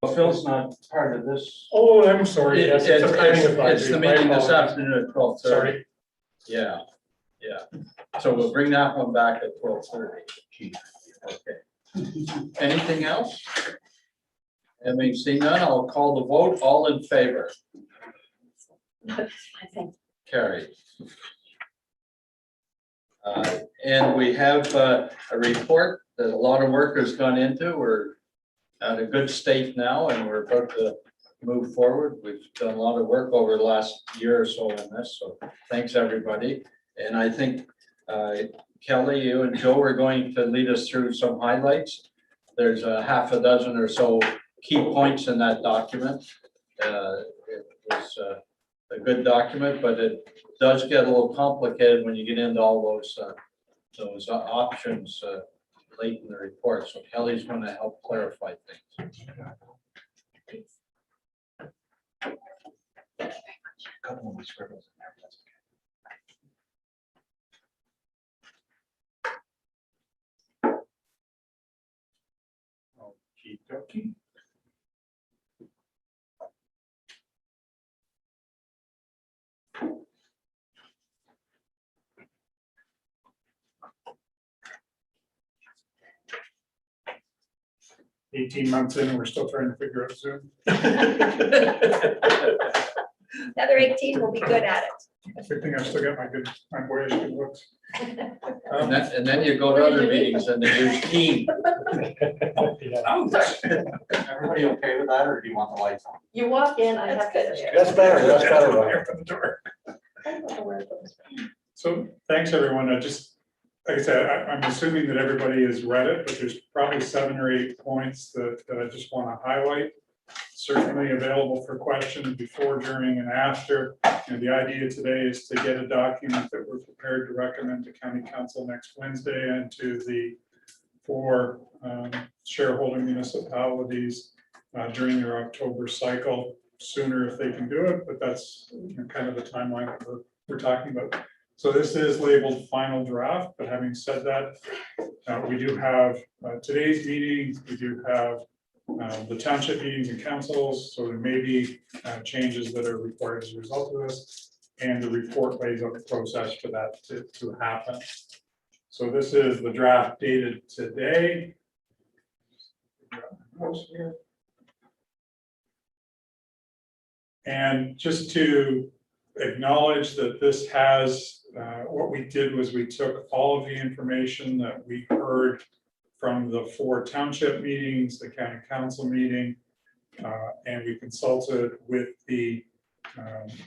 Phil's not part of this. Oh, I'm sorry. Yes, it's a planning It's advisory. the My meeting this apologies. afternoon at 12:30. Sorry. Yeah, yeah. So we'll bring that one back at 12:30. Okay. Anything else? Having seen none, I'll call the vote. All in favor? I think. Carried. And we have a report that a lot of work has gone into. We're at a good state now and we're about to move forward. We've done a lot of work over the last year or so in this, so thanks everybody. And I think Kelly, you and Joe are going to lead us through some highlights. There's a half a dozen or so key points in that document. It was a good document, but it does get a little complicated when you get into all those options late in the report. So Kelly's going to help clarify things. Couple of scribbles in there, that's Okie dokie. $18 months in and we're still trying to figure out Zoom. Another 18 will be good at it. Good thing I've still got my boyish good looks. And then you go to other meetings and they use Team. Oh, everybody okay with that, or do you want the lights on? You walk in, I have to. That's better, that's better. Right from the door. So thanks, everyone. Like I said, I'm assuming that everybody has read it, but there's probably 7 or 8 points that I just want to highlight. Certainly available for questions before, during, and after. And the idea today is to get a document that we're prepared to recommend to County Council next Wednesday and to the 4 shareholder municipalities during their October cycle. Sooner if they can do it, but that's kind of the timeline that we're talking about. So this is labeled final draft, but having said that, we do have today's meeting, we do have the township meetings and councils, so there may be changes that are required as a result of this, and the report lays out the process for that to happen. So this is the draft dated today. And just to acknowledge that this has, what we did was we took all of the information that we heard from the 4 township meetings, the county council meeting, and we consulted with the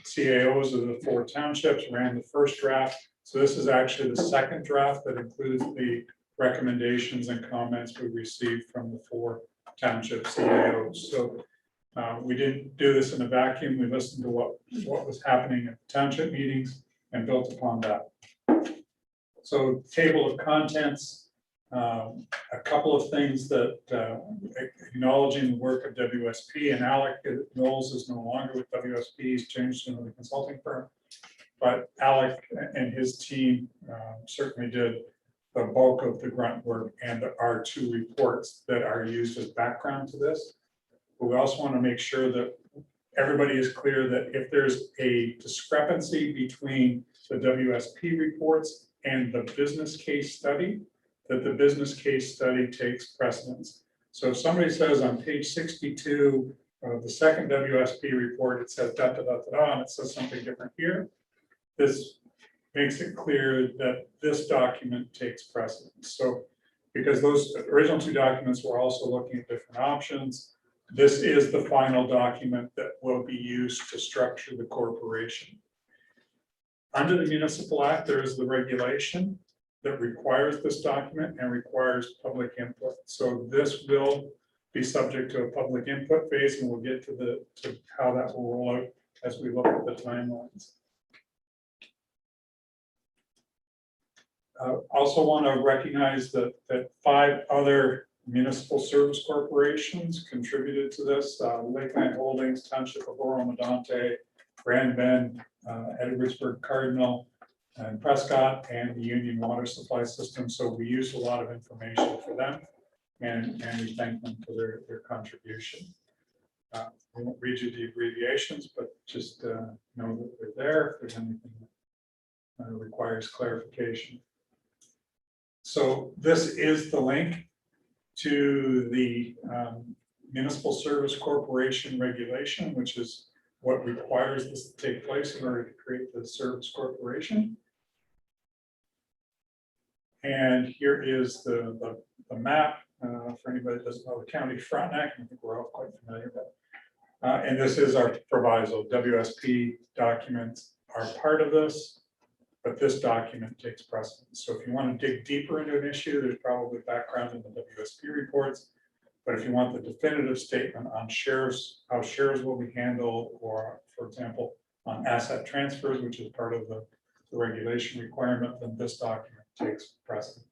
CAOs of the 4 townships, ran the first draft. So this is actually the second draft that includes the recommendations and comments we received from the 4 township CAOs. So we didn't do this in a vacuum. We listened to what was happening at the township meetings and built upon that. So table of contents, a couple of things that acknowledging the work of WSP, and Alec Knowles is no longer with WSP, he's changed to another consulting firm. But Alec and his team certainly did the bulk of the grunt work, and there are 2 reports that are used as background to this. But we also want to make sure that everybody is clear that if there's a discrepancy between the WSP reports and the business case study, that the business case study takes precedence. So if somebody says on page 62 of the second WSP report, it says da da da da da, and it says something different here, this makes it clear that this document takes precedence. So because those original 2 documents were also looking at different options, this is the final document that will be used to structure the corporation. Under the Municipal Act, there is the regulation that requires this document and requires public input. So this will be subject to a public input phase, and we'll get to how that will roll out as we look at the timelines. Also want to recognize that 5 other municipal service corporations contributed to this. Lakeland Holdings, Township of Oro-Medonte, Grand Bend, Edwardsburg Cardinal, and Prescott, and the Union Water Supply System. So we used a lot of information for them, and we thank them for their contribution. We won't read you the abbreviations, but just know that they're there if there's anything that requires clarification. So this is the link to the Municipal Service Corporation regulation, which is what requires this to take place in order to create the service corporation. And here is the map for anybody that doesn't know the county Frontenac. I think we're all quite familiar with. And this is our proviso. WSP documents are part of this, but this document takes precedence. So if you want to dig deeper into an issue, there's probably background in the WSP reports. But if you want the definitive statement on shares, how shares will be handled, or for example, on asset transfers, which is part of the regulation requirement, then this document takes precedent.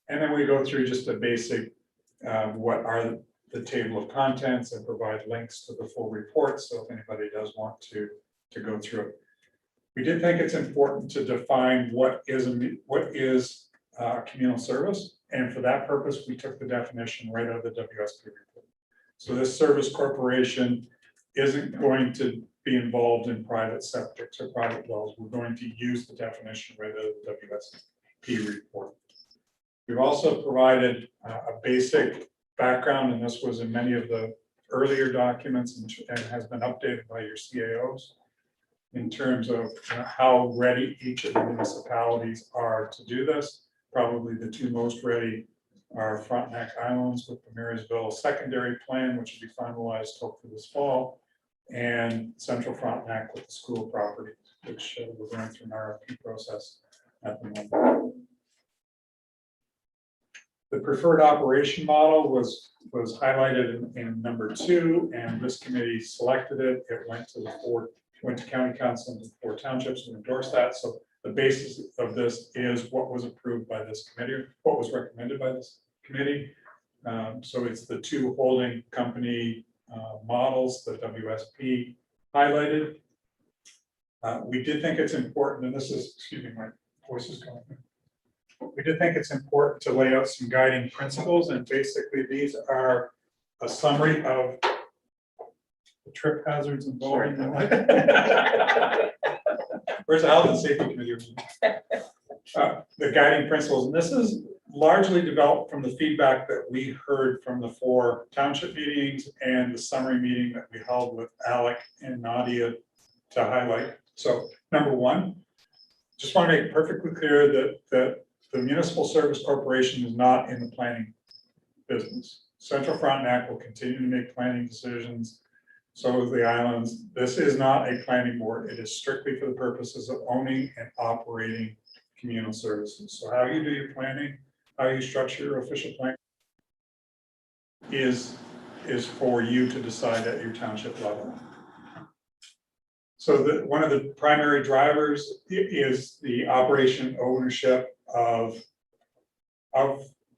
And then we go through just a basic, what are the table of contents, and provide links to the full report. So if anybody does want to go through it. We did think it's important to define what is a communal service. And for that purpose, we took the definition right out of the WSP report. So this service corporation isn't going to be involved in private septics or private wells. We're going to use the definition right out of the WSP report. We've also provided a basic background, and this was in many of the earlier documents and has been updated by your CAOs in terms of how ready each of the municipalities are to do this. Probably the two most ready are Frontenac Islands with the Marysville secondary plan, which will be finalized hopefully this fall, and Central Frontenac with the school properties, which we're going through an RFP process at the moment. The preferred operation model was highlighted in number 2, and this committee selected it. It went to county council and the 4 townships and endorsed that. So the basis of this is what was approved by this committee, what was recommended by this committee. So it's the 2 holding company models that WSP highlighted. We did think it's important, and this is, excuse me, my voice is going. We did think it's important to lay out some guiding principles, and basically these are a summary of the trip hazards involved. Where's the health and safety committee? The guiding principles, and this is largely developed from the feedback that we heard from the 4 township meetings and the summary meeting that we held with Alec and Nadia to highlight. So number 1, just want to make perfectly clear that the Municipal Service Corporation is not in the planning business. Central Frontenac will continue to make planning decisions. So is the islands. This is not a planning board. It is strictly for the purposes of owning and operating communal services. So how you do your planning, how you structure your official plan is for you to decide at your township level. So one of the primary drivers is the operation ownership of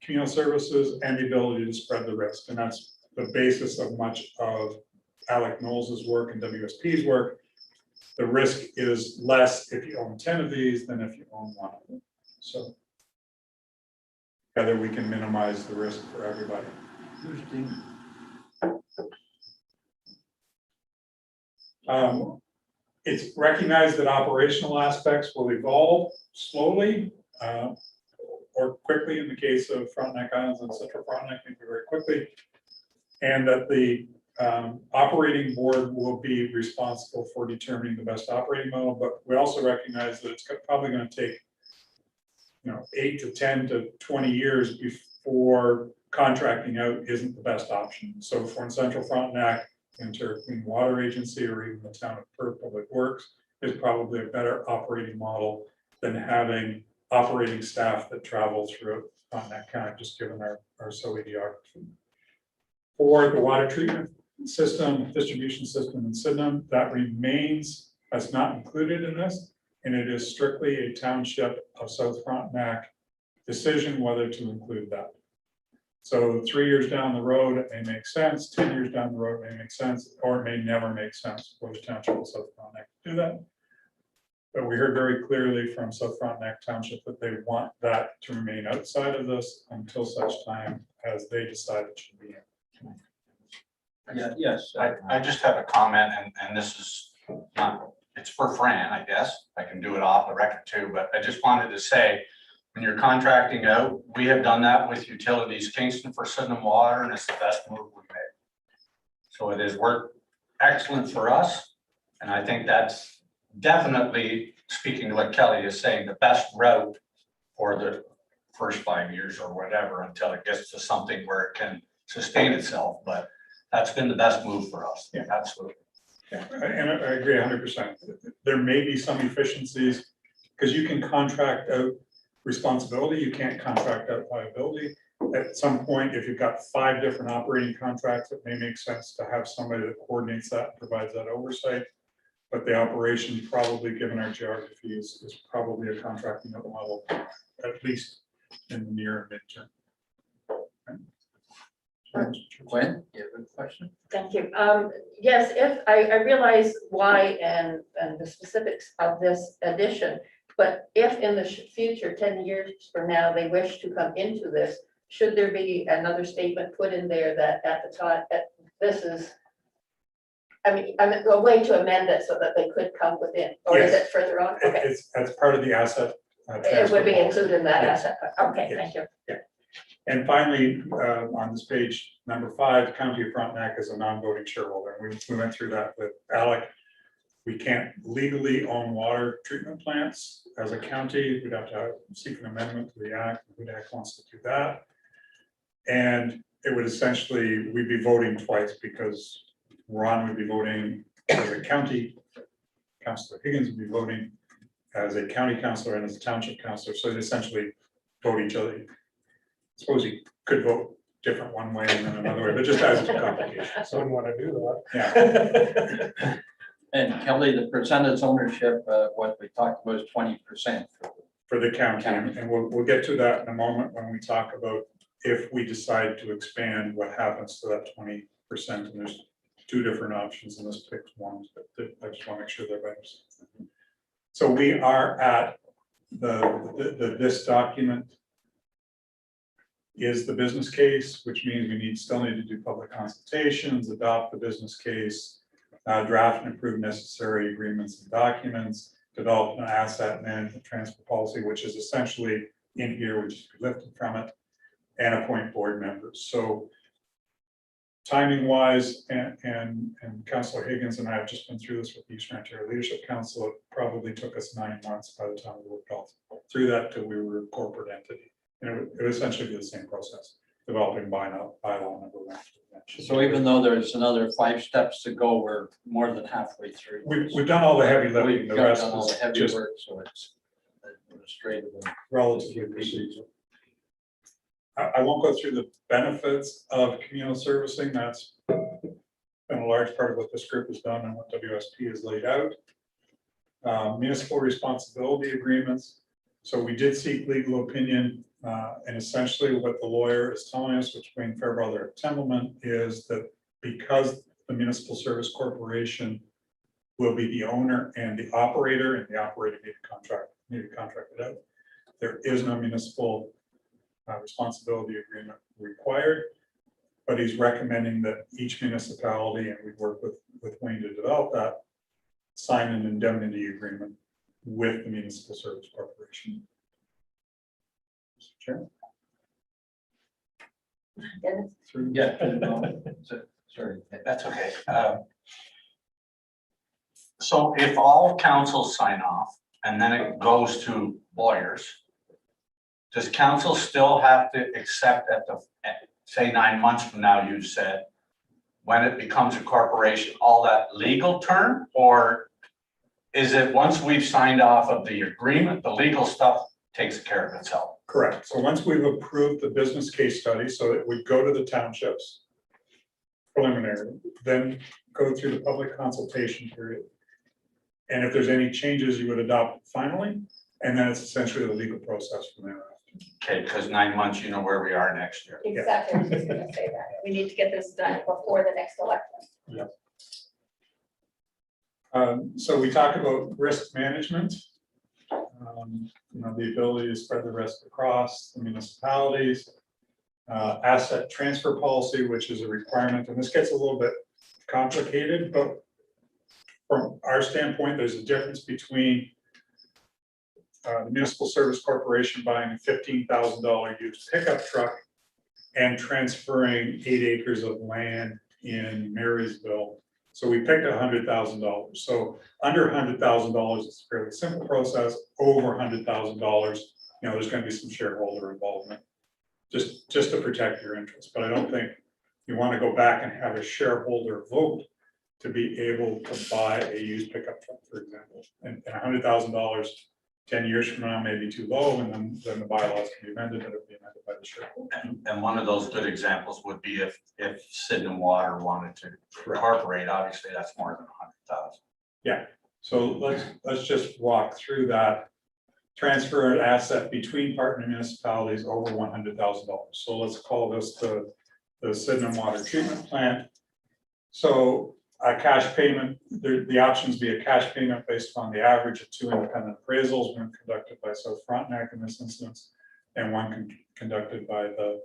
communal services and the ability to spread the risk. And that's the basis of much of Alec Knowles' work and WSP's work. The risk is less if you own 10 of these than if you own 1 of them. So together we can minimize the risk for everybody. It's recognized that operational aspects will evolve slowly or quickly in the case of Frontenac Islands and Central Frontenac, maybe very quickly, and that the operating board will be responsible for determining the best operating model. But we also recognize that it's probably going to take 8 to 10 to 20 years before contracting out isn't the best option. So for Central Frontenac, Ontario Clean Water Agency, or even the town of Perth Public Works is probably a better operating model than having operating staff that travel throughout Frontenac County, just given our SOE geography. For the water treatment system, distribution system in Sydenham, that remains, that's not included in this, and it is strictly a township of South Frontenac decision whether to include that. So 3 years down the road, it may make sense, 10 years down the road, it may make sense, or it may never make sense for the township of South Frontenac to do that. But we heard very clearly from South Frontenac Township that they want that to remain outside of this until such time as they decide it should be in. Yeah, yes. I just have a comment, and this is not, it's for Fran, I guess. I can do it off the record too, but I just wanted to say, when you're contracting out, we have done that with Utilities Kingston for Sydenham Water, and it's the best move we made. So it has worked excellent for us, and I think that's definitely, speaking to what Kelly is saying, the best route for the first 5 years or whatever, until it gets to something where it can sustain itself, but that's been the best move for us. Yeah. Absolutely. Yeah, and I agree 100%. There may be some efficiencies because you can contract out responsibility, you can't contract out liability. At some point, if you've got 5 different operating contracts, it may make sense to have somebody that coordinates that and provides that oversight. But the operation, probably given our geography, is probably a contracting out model, at least in the near and midterm. Gwen, you have a question? Thank you. Yes, if I realize why and the specifics of this addition, but if in the future, 10 years from now, they wish to come into this, should there be another statement put in there that at the time, that this is, I mean, a way to amend it so that they could come within, or is Yes. it further on? Okay, It's as part of the asset. it would be transfer. included in that Yes. asset. Okay, Yes. thank you. And finally, on this page, number 5, County of Frontenac is a non-voting shareholder. We went through that with Alec. We can't legally own water treatment plants as a county. We'd have to seek an amendment to the act. WIDAC wants to do that. And it would essentially, we'd be voting twice because Ron would be voting as a county, Councilor Higgins would be voting as a county councilor and as a township councilor. So they essentially vote each other. Suppose you could vote different one way and then another way, but just as a complication. So Wouldn't want to do that. yeah, And Kelly, the percentage ownership, what we talked about is 20%. for the county, and we'll get to that in a moment when we talk about if we decide to expand, what happens to that 20%. And there's 2 different options, and this picks one, but I just want to make sure they're better. So we are at this document is the business case, which means we still need to do public consultations, adopt the business case, draft and approve necessary agreements and documents, develop an asset management transfer policy, which is essentially in here, which is lifted from it, and appoint board members. So timing wise, and Councilor Higgins and I have just been through this with the Eastern Ontario Leadership Council. It probably took us 9 months by the time we worked all through that till we were a corporate entity. And it would essentially be the same process, developing bylaw number 1. So even though there's another 5 steps to go, we're more than halfway through. We've done all the heavy lifting, We've the done rest all the is heavy just work, so it's administrative. relatively procedural. I won't go through the benefits of communal servicing. That's been a large part of what this group has done and what WSP has laid out. Municipal responsibility agreements. So we did seek legal opinion, and essentially what the lawyer is telling us, which Wayne Fairbrother at Templeman, is that because the Municipal Service Corporation will be the owner and the operator, and the operator need to contract it out, there is no municipal responsibility agreement required, but he's recommending that each municipality, and we work with Wayne to develop that, sign an indemnity agreement with the Municipal Service Corporation. Mr. Chair? Dennis? Yeah. Sorry. That's okay. So if all councils sign off and then it goes to lawyers, does council still have to accept say 9 months from now, you said, when it becomes a corporation, all that legal term? Or is it once we've signed off of the agreement, the legal stuff takes care of itself? Correct. So once we've approved the business case study, so it would go to the townships preliminary, then go through the public consultation period. And if there's any changes, you would adopt it finally, and then it's essentially the legal process from there. Okay, because 9 months, you know where we are next year. Exactly, I was just gonna say that. We need to get this done before the next election. So we talk about risk management. The ability to spread the risk across the municipalities. asset transfer policy, which is a requirement, and this gets a little bit complicated, but from our standpoint, there's a difference between the Municipal Service Corporation buying a $15,000 used pickup truck and transferring 8 acres of land in Marysville. So we picked $100,000. So under $100,000, it's a fairly simple process. Over $100,000, there's going to be some shareholder involvement, just to protect your interests. But I don't think you want to go back and have a shareholder vote to be able to buy a used pickup truck, for example. And $100,000 10 years from now may be too low, and then the bylaws can be amended, and it'll be amended by the shareholder. And one of those good examples would be if Sidney Water wanted to incorporate, obviously that's more than 100,000. Yeah, so let's just walk through that. Transfer an asset between partner municipalities over $100,000. So let's call this the Sidney Water Treatment Plant. So a cash payment, the options be a cash payment based on the average of 2 independent appraisals, one conducted by South Frontenac in this instance, and one conducted by the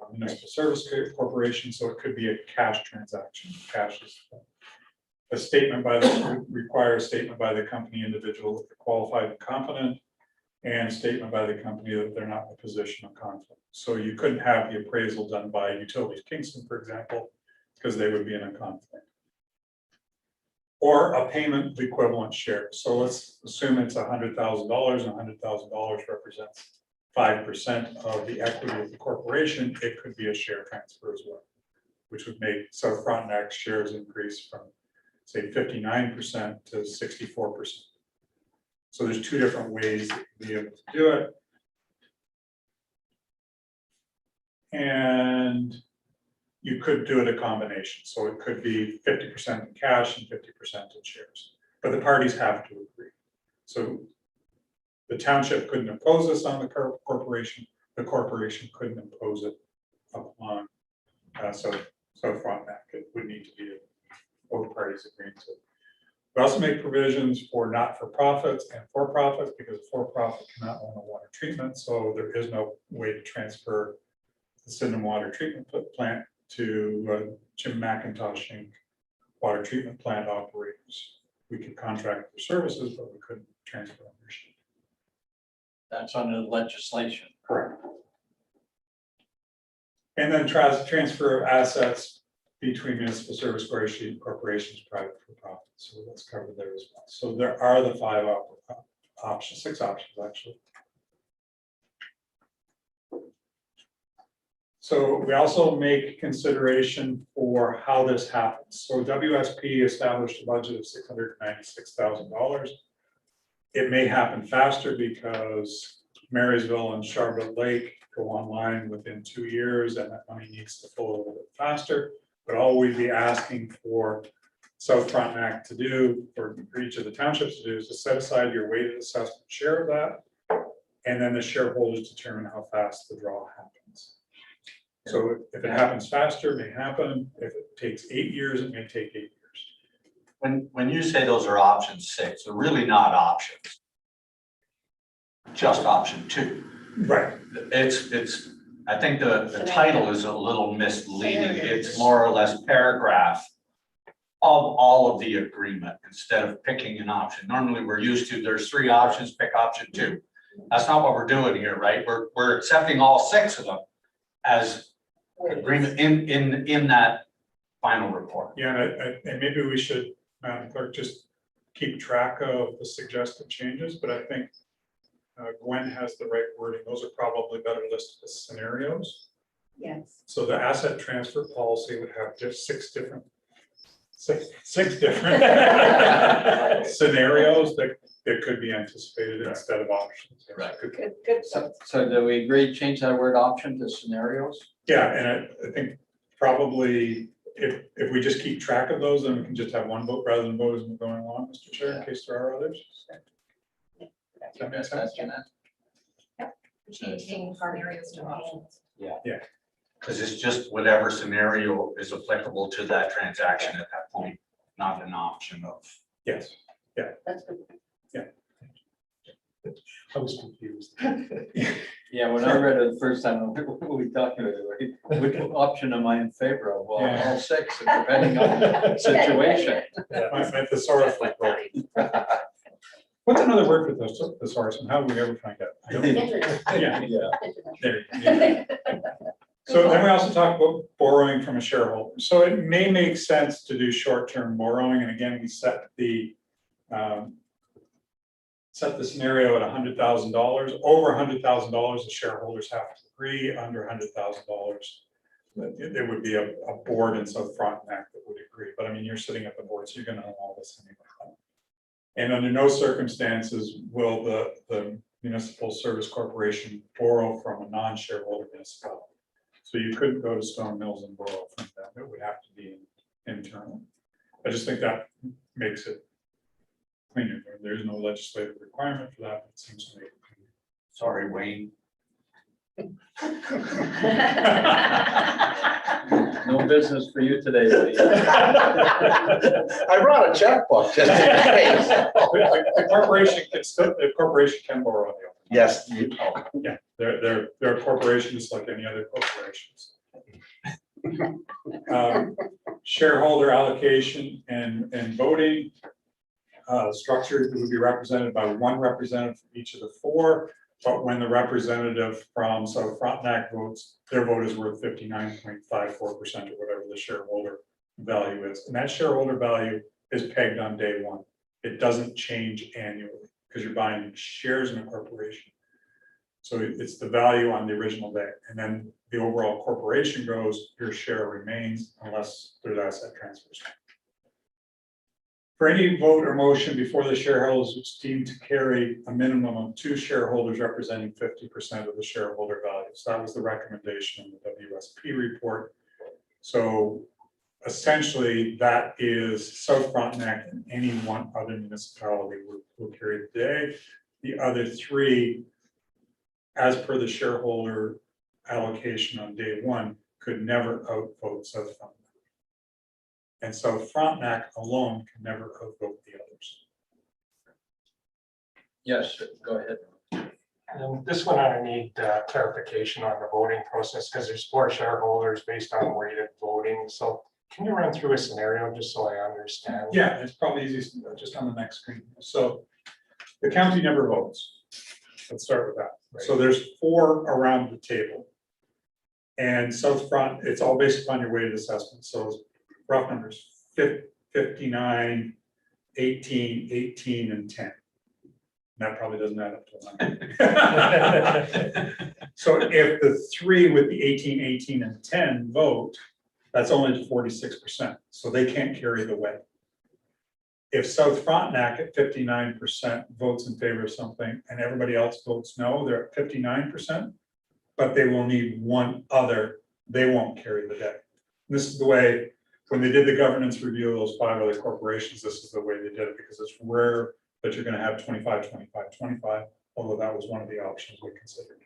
Municipal Service Corporation. So it could be a cash transaction. Cash is a statement require a statement by the company individual that they're qualified and competent, and statement by the company that they're not in a position of conflict. So you couldn't have the appraisal done by Utilities Kingston, for example, because they would be in a conflict. Or a payment equivalent share. So let's assume it's $100,000, and $100,000 represents 5% of the equity of the corporation. It could be a share transfer as well, which would make South Frontenac's shares increase from, say, 59% to 64%. So there's 2 different ways to be able to do it. And you could do it a combination. So it could be 50% in cash and 50% in shares, but the parties have to agree. So the township couldn't impose this on the corporation. The corporation couldn't impose it upon South Frontenac. It would need to be both parties agreeing to it. We also make provisions for not-for-profits and for-profits, because a for-profit cannot own a water treatment. So there is no way to transfer the Sydenham Water Treatment Plant to Jim McIntosh Inc. Water treatment plant operators. We could contract for services, but we couldn't transfer ownership. That's under the legislation. Correct. And then transfer of assets between municipal service corporations, private for profit. So that's covered there as well. So there are the 5 options, 6 options actually. So we also make consideration for how this happens. So WSP established a budget of $696,000. It may happen faster because Marysville and Charlotte Lake go online within 2 years, and that money needs to flow a little bit faster. But all we'd be asking for South Frontenac to do, for each of the townships to do, is to set aside your weighted assessment share of that, and then the shareholders determine how fast the draw happens. So if it happens faster, it may happen. If it takes 8 years, it may take 8 years. When you say those are option 6, they're really not options. Just option 2. Right. It's I think the title is a little misleading. It's more or less paragraph of all of the agreement instead of picking an option. Normally we're used to, there's 3 options, pick option 2. That's not what we're doing here, right? We're accepting all 6 of them as agreement in that final report. Yeah, and maybe we should, Madam Clerk, just keep track of the suggested changes, but I think Gwen has the right wording. Those are probably better listed as scenarios. Yes. So the asset transfer policy would have just 6 different scenarios that could be anticipated instead of options. Right. Good. So do we agree to change that word option to scenarios? Yeah, and I think probably if we just keep track of those, then we can just have one vote rather than vote as we're going along, Mr. Chair, in case there are others. Does that make sense? Changing scenarios to options. Because it's just whatever scenario is applicable to that transaction at that point, not an option of. Yes. That's good. I was confused. Yeah, when I read it the first time, what were we talking about? Which option am I in favor of? Well, Yeah. all six, depending on the situation. My thesaurus was broken. What's another word for thesaurus, and how do we ever find out? I don't- Internet. Yeah, Yeah, there, yeah. So then we also talk about borrowing from a shareholder. So it may make sense to do short-term borrowing, and again, we set the scenario at $100,000. Over $100,000, the shareholders have to agree. Under $100,000, there would be a board in South Frontenac that would agree. But I mean, you're sitting at the board, so you're gonna know all this anyway. And under no circumstances will the Municipal Service Corporation borrow from a non-shareholder municipality. So you couldn't go to Stone Mills and borrow from them. It would have to be internal. I just think that makes it cleaner. There's no legislative requirement for that. It seems to me. Sorry, Wayne. no business for you today, Lee. I brought a checkbook just in case. The corporation can borrow on the open. Yes. Yeah, they're a corporation just like any other corporations. Shareholder allocation and voting. Structure would be represented by one representative from each of the four, but when the representative from South Frontenac votes, their vote is worth 59.54% or whatever the shareholder value is. And that shareholder value is pegged on day one. It doesn't change annually because you're buying shares in a corporation. So it's the value on the original day. And then the overall corporation grows, your share remains unless there's asset transfers. For any vote or motion before the shareholders, it's deemed to carry a minimum of 2 shareholders representing 50% of the shareholder value. So that was the recommendation in the WSP report. So essentially, that is South Frontenac and any one other municipality will carry the day. The other 3, as per the shareholder allocation on day one, could never outvote South Frontenac. And so Frontenac alone can never outvote the others. Yes, go ahead. This one I need clarification on the voting process because there's 4 shareholders based on weighted voting. So can you run through a scenario just so I understand? Yeah, it's probably easiest just on the next screen. So the county never votes. Let's start with that. So there's 4 around the table. And South Front, it's all based upon your weighted assessment. So rough numbers, 59, 18, 18, and 10. That probably doesn't add up to 100. So if the 3 with the 18, 18, and 10 vote, that's only 46%. So they can't carry the weight. If South Frontenac at 59% votes in favor of something and everybody else votes no, they're at 59%, but they will need one other, they won't carry the day. This is the way, when they did the governance review of those 5 other corporations, this is the way they did it because it's rare that you're going to have 25, 25, 25, although that was one of the options we considered.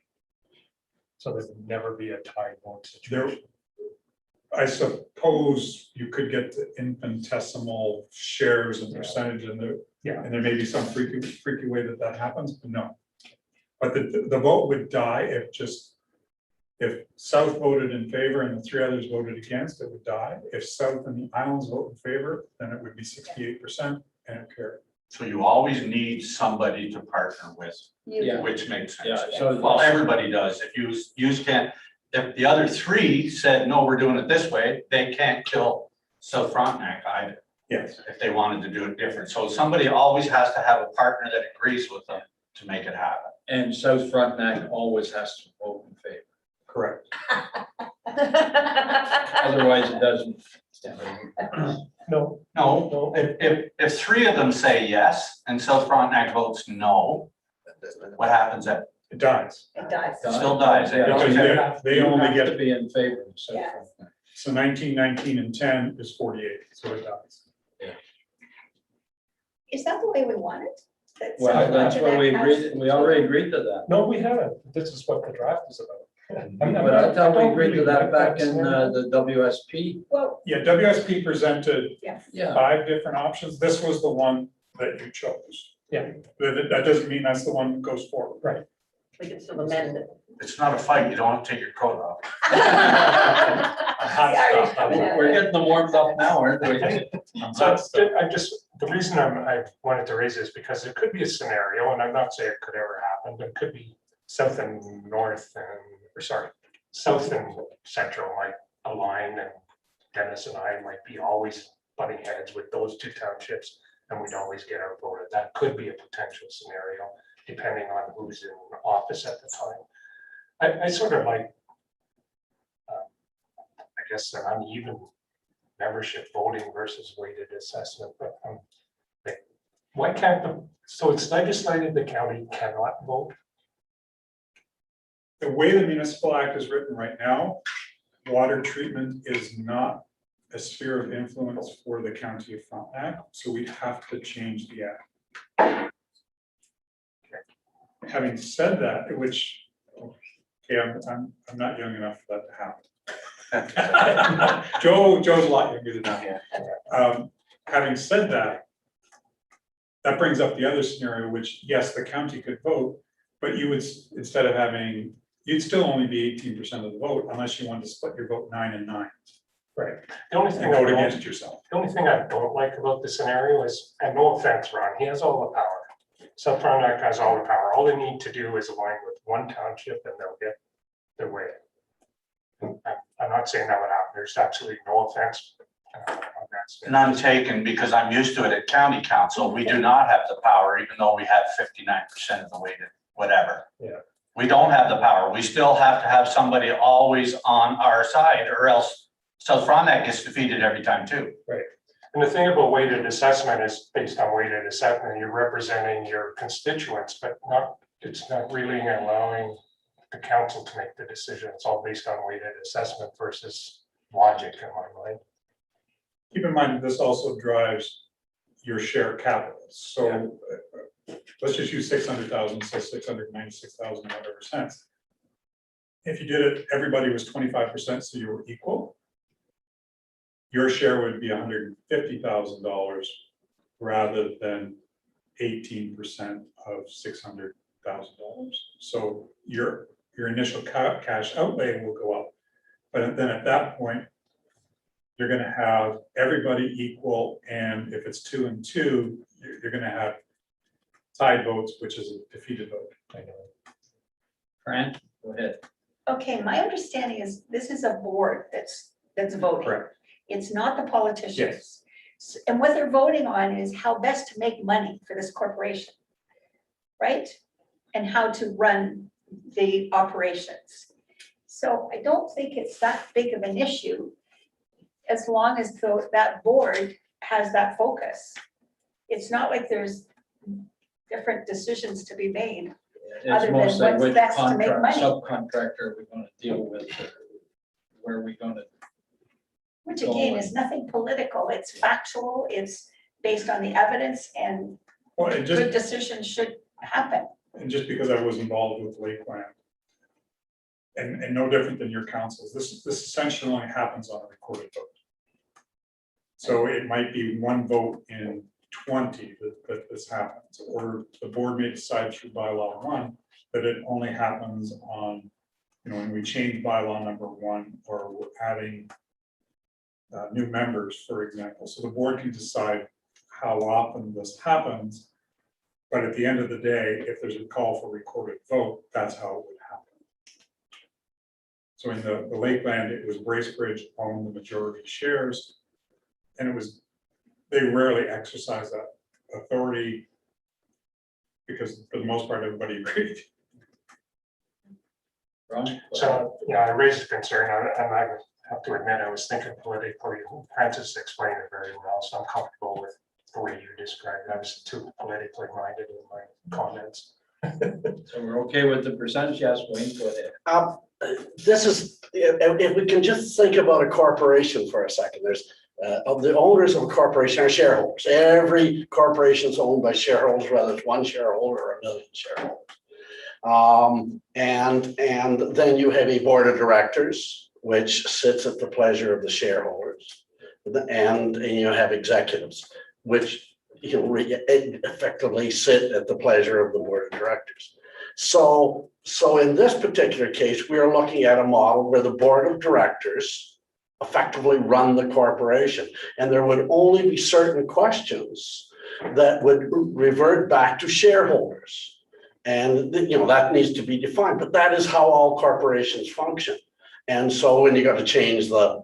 So there would never be a tie vote situation. I suppose you could get to infinitesimal shares and percentage and there may be some freaky way that happens, but no. But the vote would die if South voted in favor and the 3 others voted against, it would die. If South and the Islands vote in favor, then it would be 68% and it carried. So you always need somebody to partner with, Yeah. which makes sense. Yeah, so- Well, everybody does. If you can't, if the other 3 said, no, we're doing it this way, they can't kill South Frontenac either. Yes. If they wanted to do it different. So somebody always has to have a partner that agrees with them to make it happen. And South Frontenac always has to vote in favor. Correct. Otherwise, it doesn't. No. No, if 3 of them say yes and South Frontenac votes no, what happens then? It dies. It dies. It still dies. Yeah, Because they only have get, to be in favor. of South Yeah. Frontenac. so 19, 19, and 10 is 48, so it dies. Is that the way we want it? That Well, South that's what we Frontenac has- agreed, we already agreed to that. No, we haven't. This is what the draft is about. But I thought we agreed to that back in the WSP. Well, Yeah, WSP presented Yeah, 5 different options. This was the one that you chose. That doesn't mean that's the one that goes forward. We can still amend it. It's not a fight. You don't have to take your coat off. Hot stuff. We're getting them warmed up now, aren't we? So the reason I wanted to raise this because it could be a scenario, and I'm not saying it could ever happen, but it could be south and north south and central might align, and Dennis and I might be always butting heads with those two townships, and we'd always get outvoted. That could be a potential scenario, depending on who's in office at the time. I sort of like, I guess, an uneven membership voting versus weighted assessment, but why can't so it's legislated the county cannot vote? The way the Municipal Act is written right now, water treatment is not a sphere of influence for the County of Frontenac, so we'd have to change the act. Having said that, okay, I'm not young enough for that to happen. Joe's a lot younger than that. Having said that, that brings up the other scenario, which yes, the county could vote, but you would, instead of having, you'd still only be 18% of the vote unless you wanted to split your vote 9 and 9. Right. The only And thing vote against yourself. The only thing I don't like about the scenario is, and no offense, Ron, he has all the power. South Frontenac has all the power. All they need to do is align with one township and they'll get their way. I'm not saying that would happen. There's absolutely no offense on that. None taken, because I'm used to it at county council. We do not have the power, even though we have 59% of the weighted, whatever. Yeah. We don't have the power. We still have to have somebody always on our side, or else South Frontenac gets defeated every time too. Right. And the thing about weighted assessment is based on weighted assessment, you're representing your constituents, but it's not really allowing the council to make the decision. It's all based on weighted assessment versus logic in my mind. Keep in mind, this also drives your share capital. So let's just use 600,000, so 696,000, whatever cents. If you did it, everybody was 25%, so you were equal. Your share would be $150,000 rather than 18% of $600,000. So your initial cash outlay will go up, but then at that point, you're going to have everybody equal, and if it's 2 and 2, you're going to have tied votes, which is a defeated vote. I know. Fran, go ahead. Okay, my understanding is this is a board that's voting. Correct. It's not the politicians. Yes. And what they're voting on is how best to make money for this corporation, right? And how to run the operations. So I don't think it's that big of an issue as long as that board has that focus. It's not like there's different decisions to be made. Other It's than mostly what's which best to make money. subcontractor are we going to deal with, or where are we going to? Which again is nothing political, it's factual, it's based on the evidence, and Well, and good just, decisions should happen. and just because I was involved with Lakeland, and no different than your councils, this essentially only happens on a recorded vote. So it might be one vote in 20 that this happens, or the board may decide through bylaw 1 that it only happens on, when we change bylaw number 1, or we're adding new members, for example. So the board can decide how often this happens, but at the end of the day, if there's a call for recorded vote, that's how it would happen. So in the Lakeland, it was Bracebridge owned the majority shares, and they rarely exercise that authority because for the most part, everybody agreed. Ron? So, I raised a concern, and I have to admit, I was thinking politically. Francis explained it very well, so I'm comfortable with the way you described it. I was too politically minded in my comments. So we're okay with the percentage? Yes, Wayne, go ahead. This is, if we can just think about a corporation for a second, there's of the owners of a corporation are shareholders. Every corporation is owned by shareholders, whether it's one shareholder or a million shareholders. And then you have a board of directors, which sits at the pleasure of the shareholders. And you have executives, which effectively sit at the pleasure of the board of directors. So in this particular case, we are looking at a model where the board of directors effectively run the corporation, and there would only be certain questions that would revert back to shareholders. And that needs to be defined, but that is how all corporations function. And so when you got to change the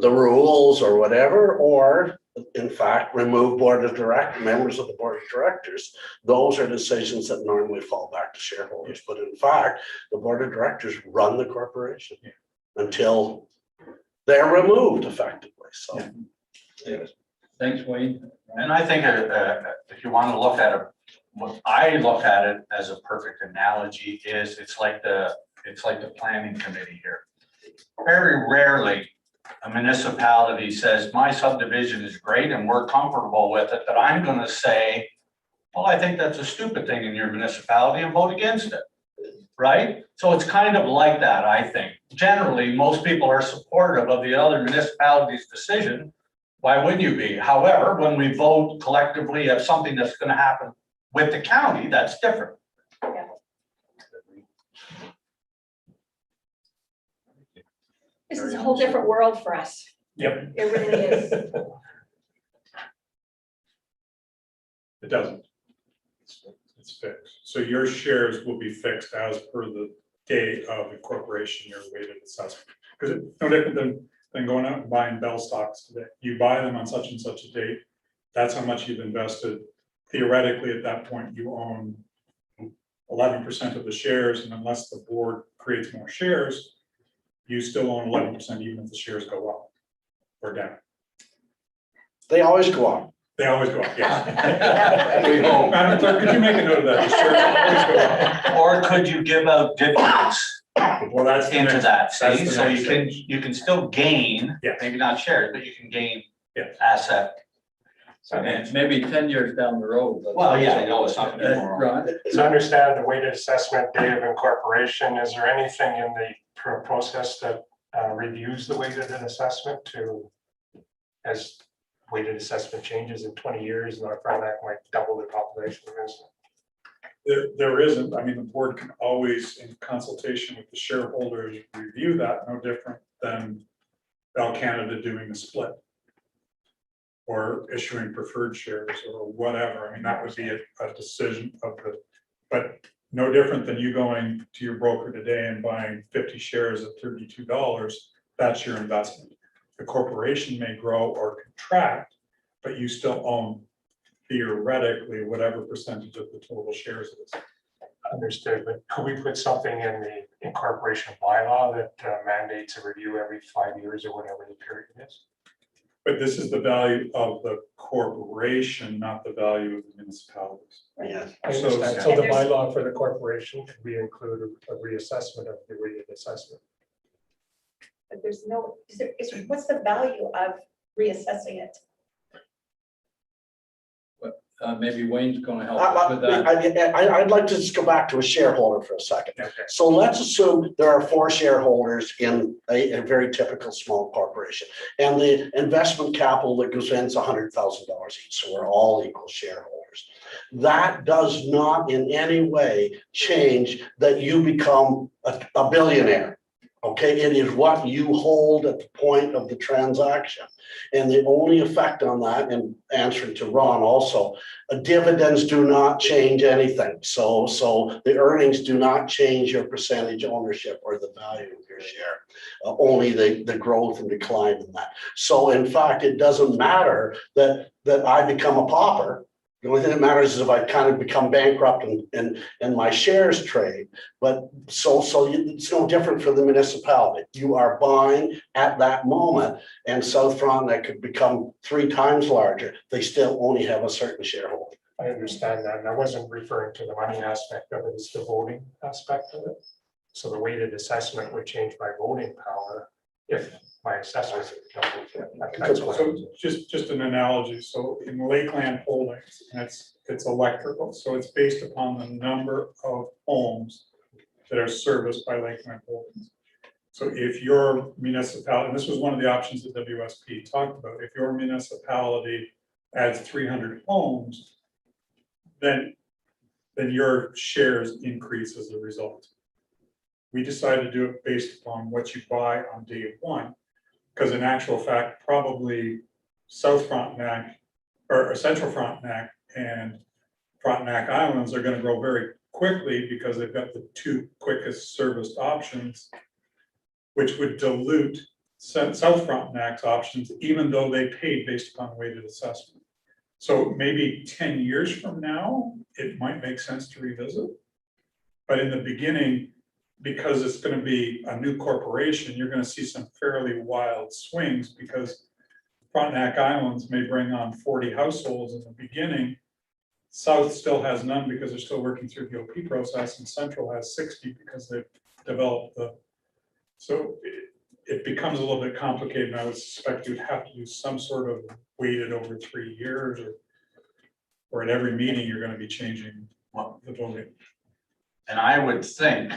rules or whatever, or in fact, remove members of the board of directors, those are decisions that normally fall back to shareholders. But in fact, the board of directors run the corporation until they're removed effectively. So, Yes. Thanks, Wayne. And I think if you want to look at it, what I look at it as a perfect analogy is it's like the planning committee here. Very rarely a municipality says, my subdivision is great and we're comfortable with it, that I'm going to say, well, I think that's a stupid thing in your municipality and vote against it. Right? So it's kind of like that, I think. Generally, most people are supportive of the other municipality's decision. Why wouldn't you be? However, when we vote collectively of something that's going to happen with the county, that's different. This is a whole different world for us. Yep. It really is. It doesn't. It's fixed. So your shares will be fixed as per the day of incorporation, your weighted assessment. Because it's no different than going out and buying Bell stocks today. You buy them on such and such a date. That's how much you've invested. Theoretically, at that point, you own 11% of the shares, and unless the board creates more shares, you still own 11% even if the shares go up or down. they always go up. They always go up, yes. We hope. Madam Clerk, could you make a note of that? The shares always go up. Or could you give out dividends Well, that's the into next- that, that's see? the So next you can still gain, Yes. maybe not shares, but you can gain Yes. asset. And maybe 10 years down the road. but- Well, yeah, I know it's not gonna be more. Ron? To understand the weighted assessment day of incorporation, is there anything in the process that reviews the weighted assessment to, as weighted assessment changes in 20 years, North Frontenac might double the population of this? There isn't. I mean, the board can always, in consultation with the shareholders, review that, no different than Bell Canada doing a split or issuing preferred shares or whatever. I mean, that would be a decision of the, but no different than you going to your broker today and buying 50 shares at $32. That's your investment. The corporation may grow or contract, but you still own theoretically whatever percentage of the total shares it is. Understood, but could we put something in the incorporation bylaw that mandates a review every 5 years or whatever the period is? But this is the value of the corporation, not the value of the municipalities. Yeah. I So- understand. So the And there's- bylaw for the corporation, could we include a reassessment of the weighted assessment? But there's no, what's the value of reassessing it? Maybe Wayne's gonna help us with that. I'd like to just go back to a shareholder for a second. Okay. So let's assume there are 4 shareholders in a very typical small corporation. And the investment capital that goes in is $100,000 each, so we're all equal shareholders. That does not in any way change that you become a billionaire. Okay, it is what you hold at the point of the transaction. And the only effect on that, and answering to Ron also, dividends do not change anything. So the earnings do not change your percentage ownership or the value of your share. Only the growth and decline in that. So in fact, it doesn't matter that I become a pauper. The only thing that matters is if I kind of become bankrupt and my shares trade. But so it's no different for the municipality. You are buying at that moment, and South Frontenac could become 3 times larger. They still only have a certain shareholder. I understand that, and I wasn't referring to the money aspect of it, it's the voting aspect of it. So the weighted assessment would change my voting power if my assessors. That's what I So was- just an analogy, so in Lakeland Holdings, and it's electrical, so it's based upon the number of homes that are serviced by Lakeland Holdings. So if your municipality, and this was one of the options that WSP talked about, if your municipality adds 300 homes, then your shares increase as a result. We decided to do it based upon what you buy on day one, because in actual fact, probably South Frontenac or Central Frontenac and Frontenac Islands are going to grow very quickly because they've got the two quickest serviced options, which would dilute South Frontenac's options, even though they paid based upon weighted assessment. So maybe 10 years from now, it might make sense to revisit. But in the beginning, because it's going to be a new corporation, you're going to see some fairly wild swings, because Frontenac Islands may bring on 40 households in the beginning. South still has none because they're still working through the OP process, and Central has 60 because they've developed the, so it becomes a little bit complicated, and I would suspect you'd have to do some sort of weighted over 3 years, or at every meeting, you're going to be changing the voting. And I would think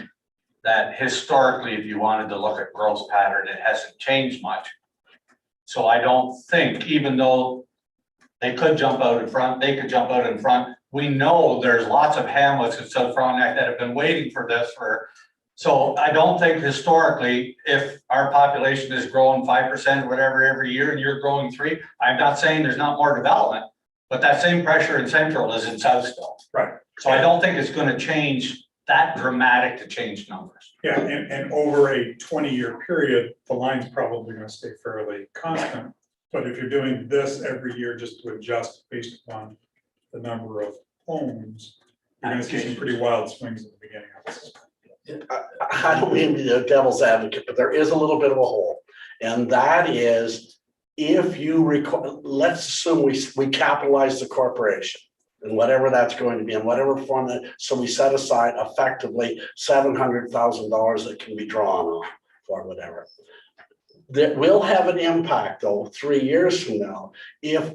that historically, if you wanted to look at growth pattern, it hasn't changed much. So I don't think, even though they could jump out in front, we know there's lots of hamlets in South Frontenac that have been waiting for this for. So I don't think historically, if our population is growing 5% or whatever every year and you're growing 3%, I'm not saying there's not more development, but that same pressure in Central is in South still. Right. So I don't think it's going to change that dramatic to change numbers. Yeah, and over a 20-year period, the line's probably going to stay fairly constant. But if you're doing this every year just to adjust based upon the number of homes, you're going to see some pretty wild swings at the beginning of this. I don't mean to be a devil's advocate, but there is a little bit of a hole. And that is, if you let's assume we capitalize the corporation and whatever that's going to be in whatever form that, so we set aside effectively $700,000 that can be drawn on for whatever. That will have an impact though 3 years from now if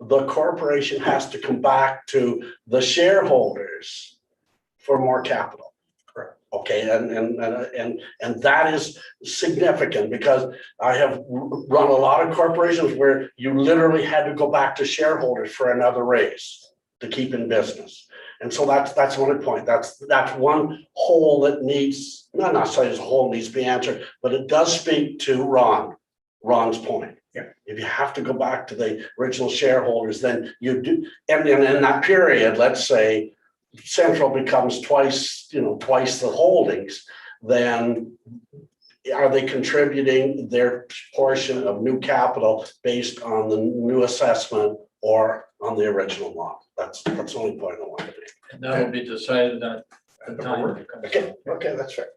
the corporation has to come back to the shareholders for more capital. Okay, and that is significant, because I have run a lot of corporations where you literally had to go back to shareholders for another raise to keep in business. And so that's one point. That's one hole that needs, not saying it's a hole needs to be answered, but it does speak to Ron's point. Yeah. If you have to go back to the original shareholders, then you do, and in that period, let's say Central becomes twice the holdings, then are they contributing their portion of new capital based on the new assessment or on the original model? That's the only point I want to make. And that'll be decided at the time. it comes Okay, up. okay, that's fair.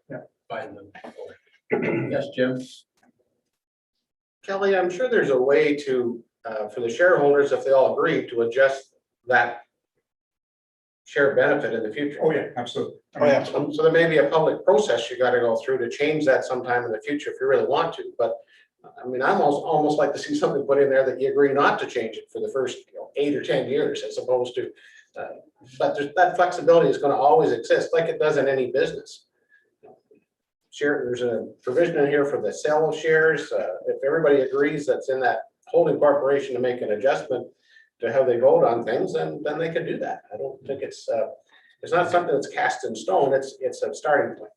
By them. Yes, Jim? Kelly, I'm sure there's a way to, for the shareholders, if they all agree, to adjust that share benefit in the future. Oh, yeah, absolutely. Oh, yeah. So there may be a public process you got to go through to change that sometime in the future if you really want to. But I mean, I'm almost like to see something put in there that you agree not to change it for the first 8 or 10 years, as opposed to. But that flexibility is going to always exist, like it does in any business. There's a provision in here for the sale of shares. If everybody agrees that's in that holding corporation to make an adjustment to how they vote on things, then they can do that. I don't think it's not something that's cast in stone. It's a starting point.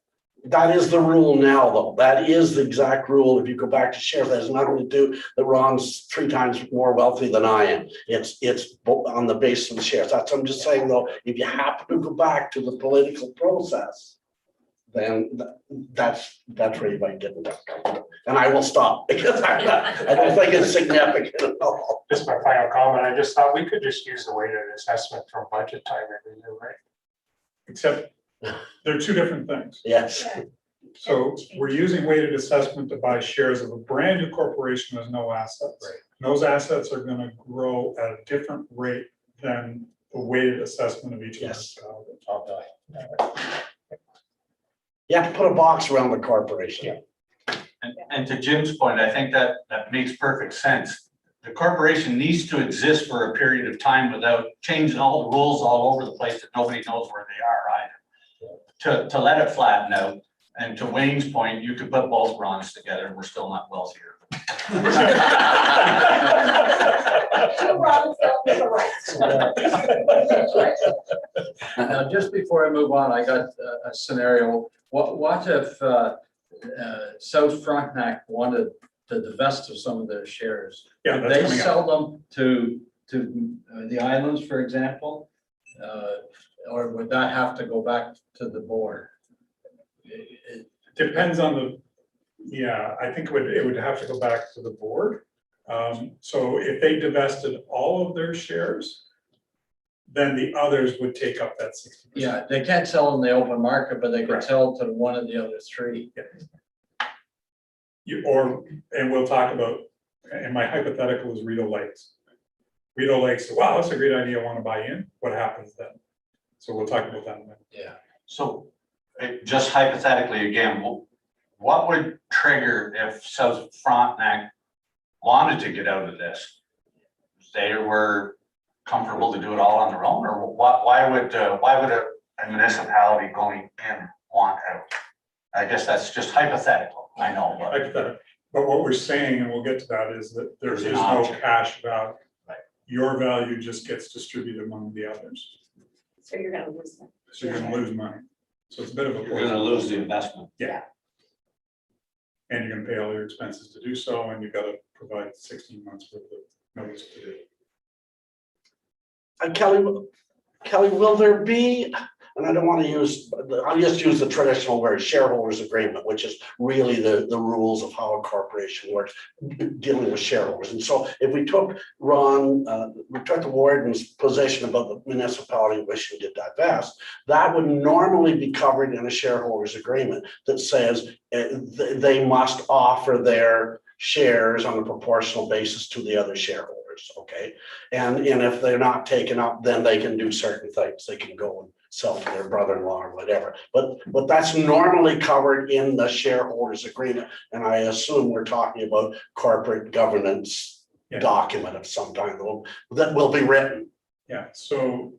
That is the rule now, though. That is the exact rule. If you go back to shares, that has nothing to do that Ron's 3 times more wealthy than I am. It's on the basis of the shares. I'm just saying, though, if you happen to go back to the political process, then that's where you might get in that. And I will stop, because I don't think it's significant at all. Just my final comment, I just thought we could just use the weighted assessment from budget time every year, right? Except they're two different things. Yes. So we're using weighted assessment to buy shares of a brand new corporation with no assets. Right. Those assets are going to grow at a different rate than the weighted assessment of each Yes. municipality. You have to put a box around the corporation. Yeah. And to Jim's point, I think that makes perfect sense. The corporation needs to exist for a period of time without changing all the rules all over the place that nobody knows where they are either. To let it flatten out, and to Wayne's point, you could put both Rons together and we're still not wealthier. Two wrongs don't make a right. Now, just before I move on, I got a scenario. What if South Frontenac wanted to divest of some of their shares? Yeah, Would that's they coming up. sell them to the islands, for example? Or would that have to go back to the board? Depends on the, yeah, I think it would have to go back to the board. So if they divested all of their shares, then the others would take up that 60%. Yeah, they can't sell in the open market, but they could Correct. sell to one of the other three. And we'll talk about, and my hypothetical is Rideau Lakes. Rideau Lakes, wow, that's a great idea, I want to buy in. What happens then? So we'll talk about that in a minute. Yeah. So just hypothetically again, what would trigger if South Frontenac wanted to get out of this? They were comfortable to do it all on their own, or why would a municipality going in want out? I guess that's just hypothetical, I know, but Hypothetical. But what we're saying, and we'll get to that, is that there is There's an no option. cash value. Right. Your value just gets distributed among the others. So you're gonna lose them. So you're gonna lose money. So it's a bit of a. you're gonna lose the investment. And you're gonna pay all your expenses to do so, and you've got to provide 16 months worth of notice to do it. Kelly, will there be, and I don't want to use, I'll just use the traditional word, shareholders agreement, which is really the rules of how a corporation works, dealing with shareholders. And so if we took we took the warden's position about the municipality wishing to divest, that would normally be covered in a shareholders agreement that says they must offer their shares on a proportional basis to the other shareholders. Okay, and if they're not taken up, then they can do certain things. They can go and sell to their brother-in-law or whatever. But that's normally covered in the shareholders agreement. And I assume we're talking about corporate governance document of some kind that will be written. Yeah, so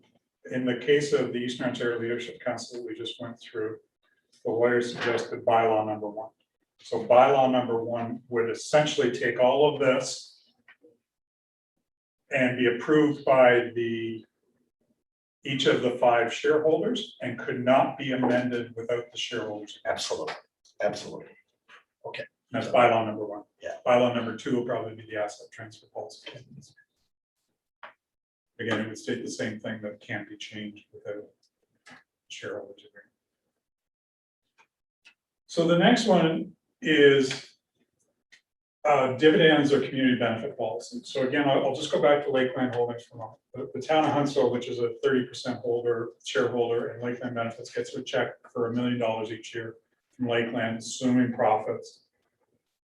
in the case of the Eastern Ontario Leadership Council that we just went through, the lawyer suggested bylaw number 1. So bylaw number 1 would essentially take all of this and be approved by each of the 5 shareholders and could not be amended without the shareholders. Absolutely. That's bylaw number 1. Yeah. Bylaw number 2 will probably be the asset transfer policy. Again, it would state the same thing, that can't be changed without shareholders agreement. So the next one is dividends or community benefit policy. So again, I'll just go back to Lakeland Holdings for a moment. The town of Huntsville, which is a 30% shareholder in Lakeland Benefits, gets a check for $1 million each year from Lakeland, assuming profits,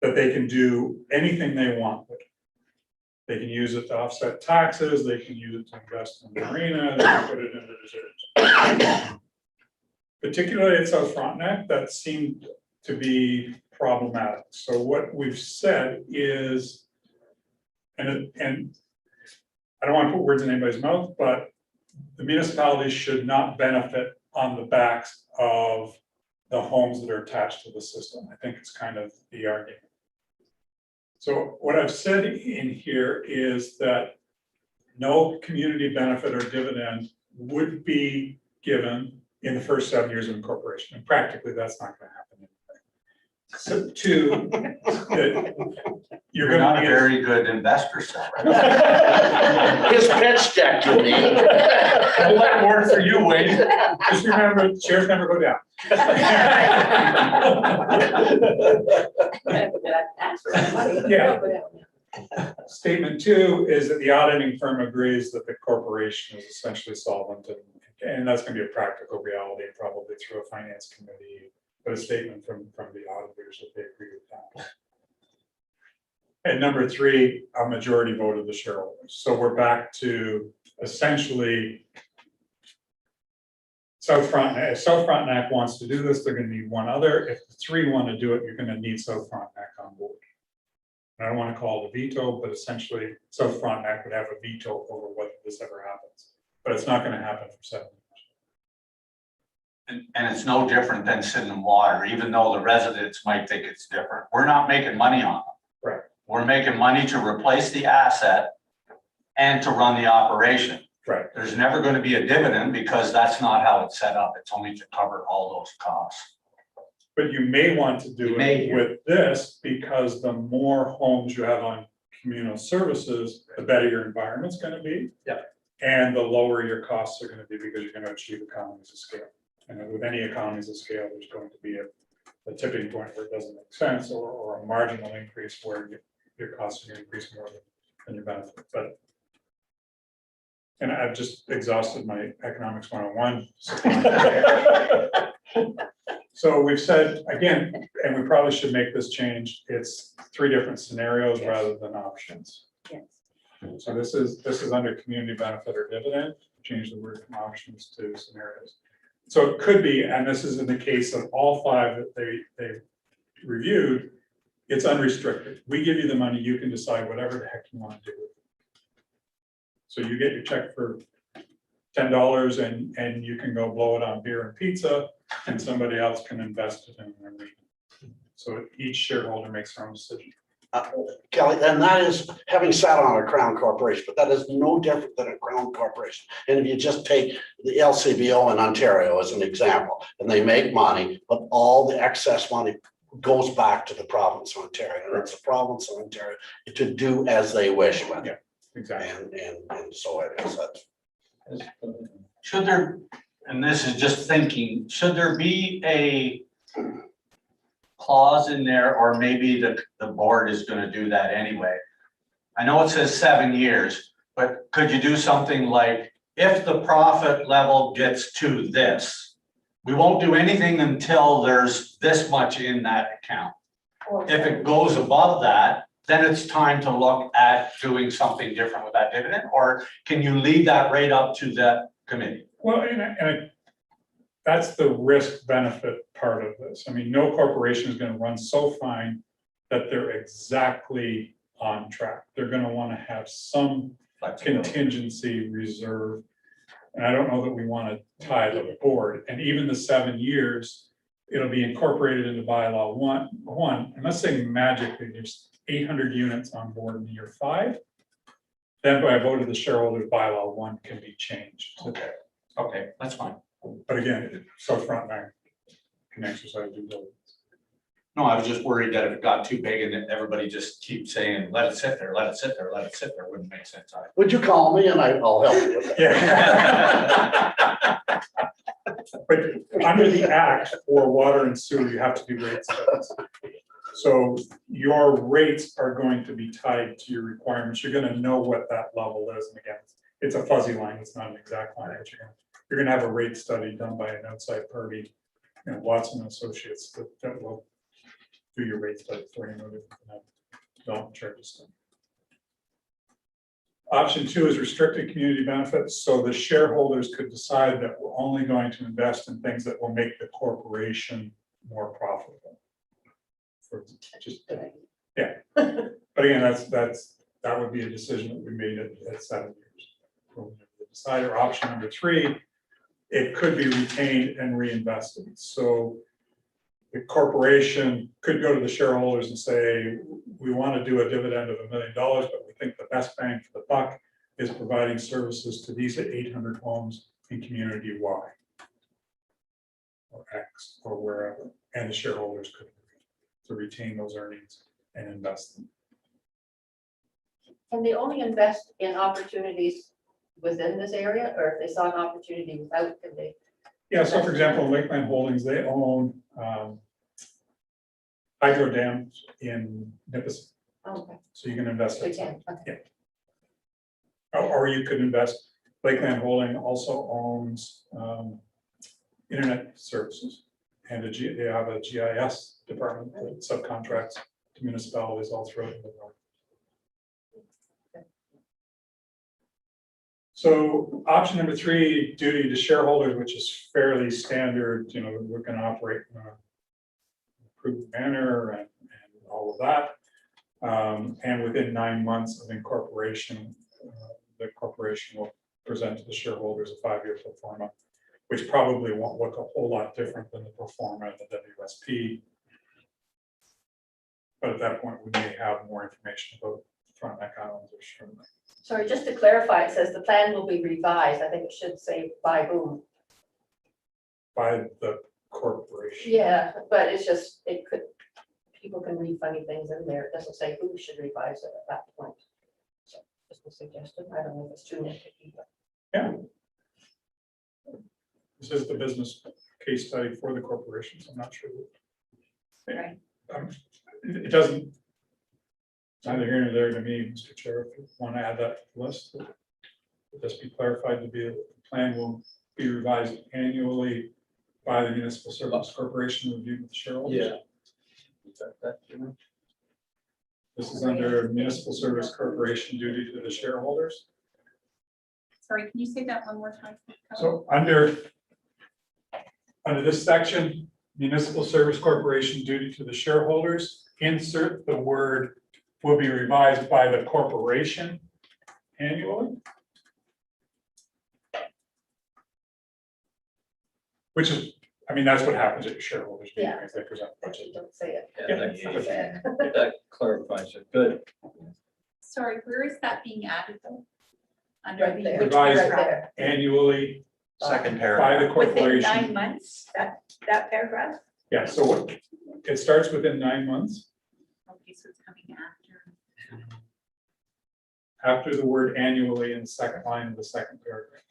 that they can do anything they want with it. They can use it to offset taxes, they can use it to invest in the marina, they can put it into reserves. Particularly at South Frontenac, that seemed to be problematic. So what we've said is, and I don't want to put words in anybody's mouth, but the municipalities should not benefit on the backs of the homes that are attached to the system. I think it's kind of the argument. So what I've said in here is that no community benefit or dividend would be given in the first 7 years of incorporation. And practically that's not going to happen. So 2, that You're not a very good investor, sir. His pitch deck, you mean? I'll let it work for you, Wade. Just remember, shares never go down. Yeah. Statement 2 is that the auditing firm agrees that the corporation is essentially solvent, and that's going to be a practical reality, probably through a finance committee, but a statement from the auditors that they agree with that. And number 3, a majority vote of the shareholders. So we're back to essentially South Frontenac. If South Frontenac wants to do this, they're going to need one other. If the 3 want to do it, you're going to need South Frontenac on board. I don't want to call it a veto, but essentially South Frontenac would have a veto over whether this ever happens. But it's not going to happen for 7 years. And it's no different than sitting in water, even though the residents might think it's different. We're not making money on them. Right. we're making money to replace the asset and to run the operation. Right. There's never going to be a dividend because that's not how it's set up. It's only to cover all those costs. But you may want to do You may. it with this, because the more homes you have on communal services, the better your environment's gonna be. Yeah. And the lower your costs are gonna be, because you're gonna achieve economies of scale. And with any economies of scale, there's going to be a tipping point where it doesn't make sense, or a marginal increase where your costs are gonna increase more than your benefit, but. And I've just exhausted my economics 101. So we've said, again, and we probably should make this change, it's 3 different scenarios rather than options. Yes. So this is under community benefit or dividend, change the word from options to scenarios. So it could be, and this is in the case of all 5 that they reviewed, it's unrestricted. We give you the money, you can decide whatever the heck you want to do with it. So you get your check for $10 and you can go blow it on beer and pizza, and somebody else can invest it in their REIT. So each shareholder makes their own decision. Kelly, and that is having sat on a Crown corporation, but that is no different than a Crown corporation. And if you just take the LCBO in Ontario as an example, and they make money, but all the excess money goes back to the province of Ontario. And it's the province of Ontario to do as they wish with it. Exactly. And so it is. Should there, and this is just thinking, should there be a clause in there, or maybe the board is going to do that anyway? I know it says 7 years, but could you do something like, if the profit level gets to this, we won't do anything until there's this much in that account. If it goes above that, then it's time to look at doing something different with that dividend, or can you leave that right up to the committee? Well, and that's the risk benefit part of this. I mean, no corporation is going to run so fine that they're exactly on track. They're going to want to have some contingency reserve. And I don't know that we want to tie the board, and even the 7 years, it'll be incorporated into bylaw one. And let's say magically there's 800 units on board in year 5. Then by a vote of the shareholders, bylaw 1 can be changed. Okay, that's fine. But again, so Frontline can exercise due diligence. No, I was just worried that if it got too big and then everybody just keeps saying, let it sit there, let it sit there, let it sit there, wouldn't make sense either. Would you call me and I'll help you with that? Yeah. But under the act for water and sewer, you have to do rate studies. So your rates are going to be tied to your requirements. You're going to know what that level is. And again, it's a fuzzy line. It's not an exact line, but you're going to have a rate study done by an outside party, Watson Associates that will do your rate study for you. Don't charge us. Option 2 is restricted community benefits. So the shareholders could decide that we're only going to invest in things that will make the corporation more profitable. For just, yeah. But again, that would be a decision that we made at 7 years. Decide, or option number 3, it could be retained and reinvested. So the corporation could go to the shareholders and say, we want to do a dividend of $1 million, but we think the best bang for the buck is providing services to these 800 homes in community Y or X or wherever. And the shareholders could agree to retain those earnings and invest them. Can they only invest in opportunities within this area, or if they saw an opportunity without, can they? Yeah, so for example, Lakeland Holdings, they own hydro dams in Nipissing. Okay, So you can invest. they outside. can, okay. Or you could invest, Lakeland Holding also owns internet services. And they have a GIS department that subcontracts to municipalities all throughout the north. So option number 3, duty to shareholders, which is fairly standard. We're going to operate in an approved manner and all of that. And within 9 months of incorporation, the corporation will present to the shareholders a 5-year pro forma, which probably won't look a whole lot different than the pro forma and the WSP. But at that point, we may have more information about Frontenac Islands or Sherman. Sorry, just to clarify, it says the plan will be revised. I think it should say by whom. By the corporation. Yeah, but it's just, it could, people can read funny things in there. It doesn't say who should revise it at that point. So just a suggestion. I don't know if it's too nitpicky, but Yeah. This is the business case study for the corporations. I'm not sure. Right. It doesn't. It's neither here nor there to me, Mr. Chair, if you want to add that to the list. Would this be clarified to be, the plan will be revised annually by the Municipal Service Corporation reviewed with the shareholders? Yeah. Is that, you know? This is under Municipal Service Corporation duty to the shareholders. Sorry, can you say that one more time? So under this section, Municipal Service Corporation duty to the shareholders, insert the word will be revised by the corporation annually. Which is, I mean, that's what happens at your shareholders meeting, Yeah. if they present budget. don't say it. Yeah, that clarifies it. Good. Sorry, where is that being added though? Under Right the. there. Revised Right there. Annually Second by paragraph. the Within corporation. 9 months, that paragraph? Yeah, so what, it starts within 9 months Okay, so it's coming after. after the word annually in the second line of the second paragraph.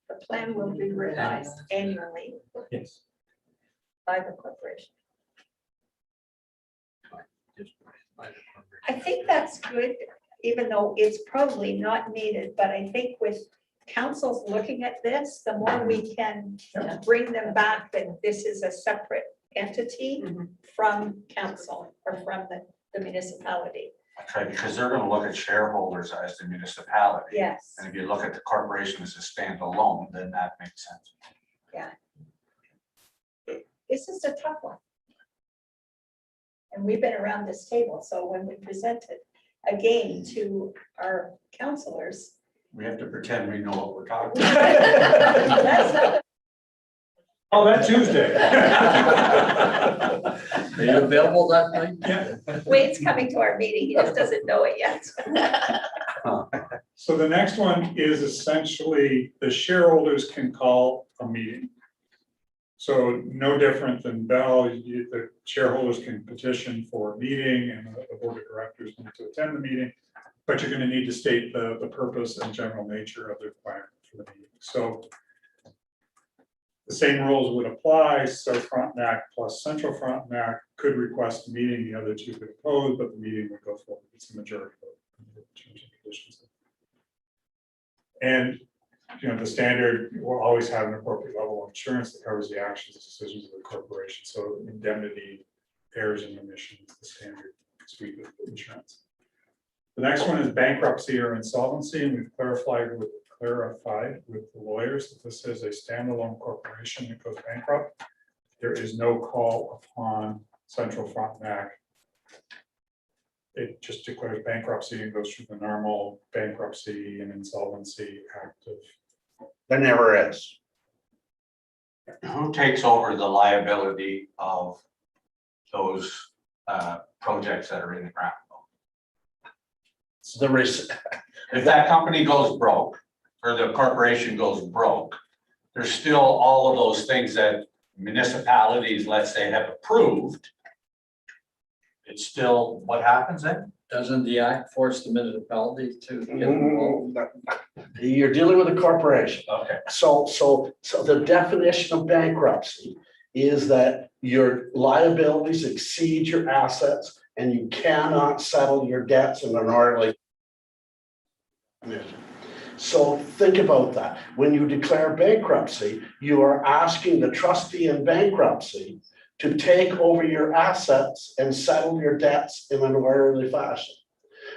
The plan will be revised annually Yes. by the corporation. I think that's good, even though it's probably not needed, but I think with councils looking at this, the more we can bring them back that this is a separate entity from council or from the municipality. Okay, because they're gonna look at shareholders as the municipality. Yes, And if you look at the corporation as a standalone, then that makes sense. this is a tough one. And we've been around this table, so when we present it again to our counselors. We have to pretend we know what we're talking about. That's not Oh, that Tuesday. Are you available that night? Yeah. Wade's coming to our meeting, he just doesn't know it yet. So the next one is essentially the shareholders can call a meeting. So no different than Bell, the shareholders can petition for a meeting and the board of directors need to attend the meeting. But you're going to need to state the purpose and general nature of the requirement for the meeting. So the same rules would apply. South Frontenac plus Central Frontenac could request a meeting. The other two could oppose, but the meeting would go forward. It's a majority vote. And the standard will always have an appropriate level of insurance that covers the actions and decisions of the corporation. So indemnity, errors and omissions, the standard suite of insurance. The next one is bankruptcy or insolvency, and we've clarified with the lawyers that this is a standalone corporation that goes bankrupt. There is no call upon Central Frontenac. It just declares bankruptcy and goes through the normal bankruptcy and insolvency act of. There never is. Who takes over the liability of those projects that are in the ground? The risk. If that company goes broke, or the corporation goes broke, there's still all of those things that municipalities, let's say, have approved. It's still, what happens then? Doesn't the act force the municipality to get involved? You're dealing with a corporation. Okay, So the definition of bankruptcy is that your liabilities exceed your assets and you cannot settle your debts in an orderly. So think about that. When you declare bankruptcy, you are asking the trustee in bankruptcy to take over your assets and settle your debts in an orderly fashion.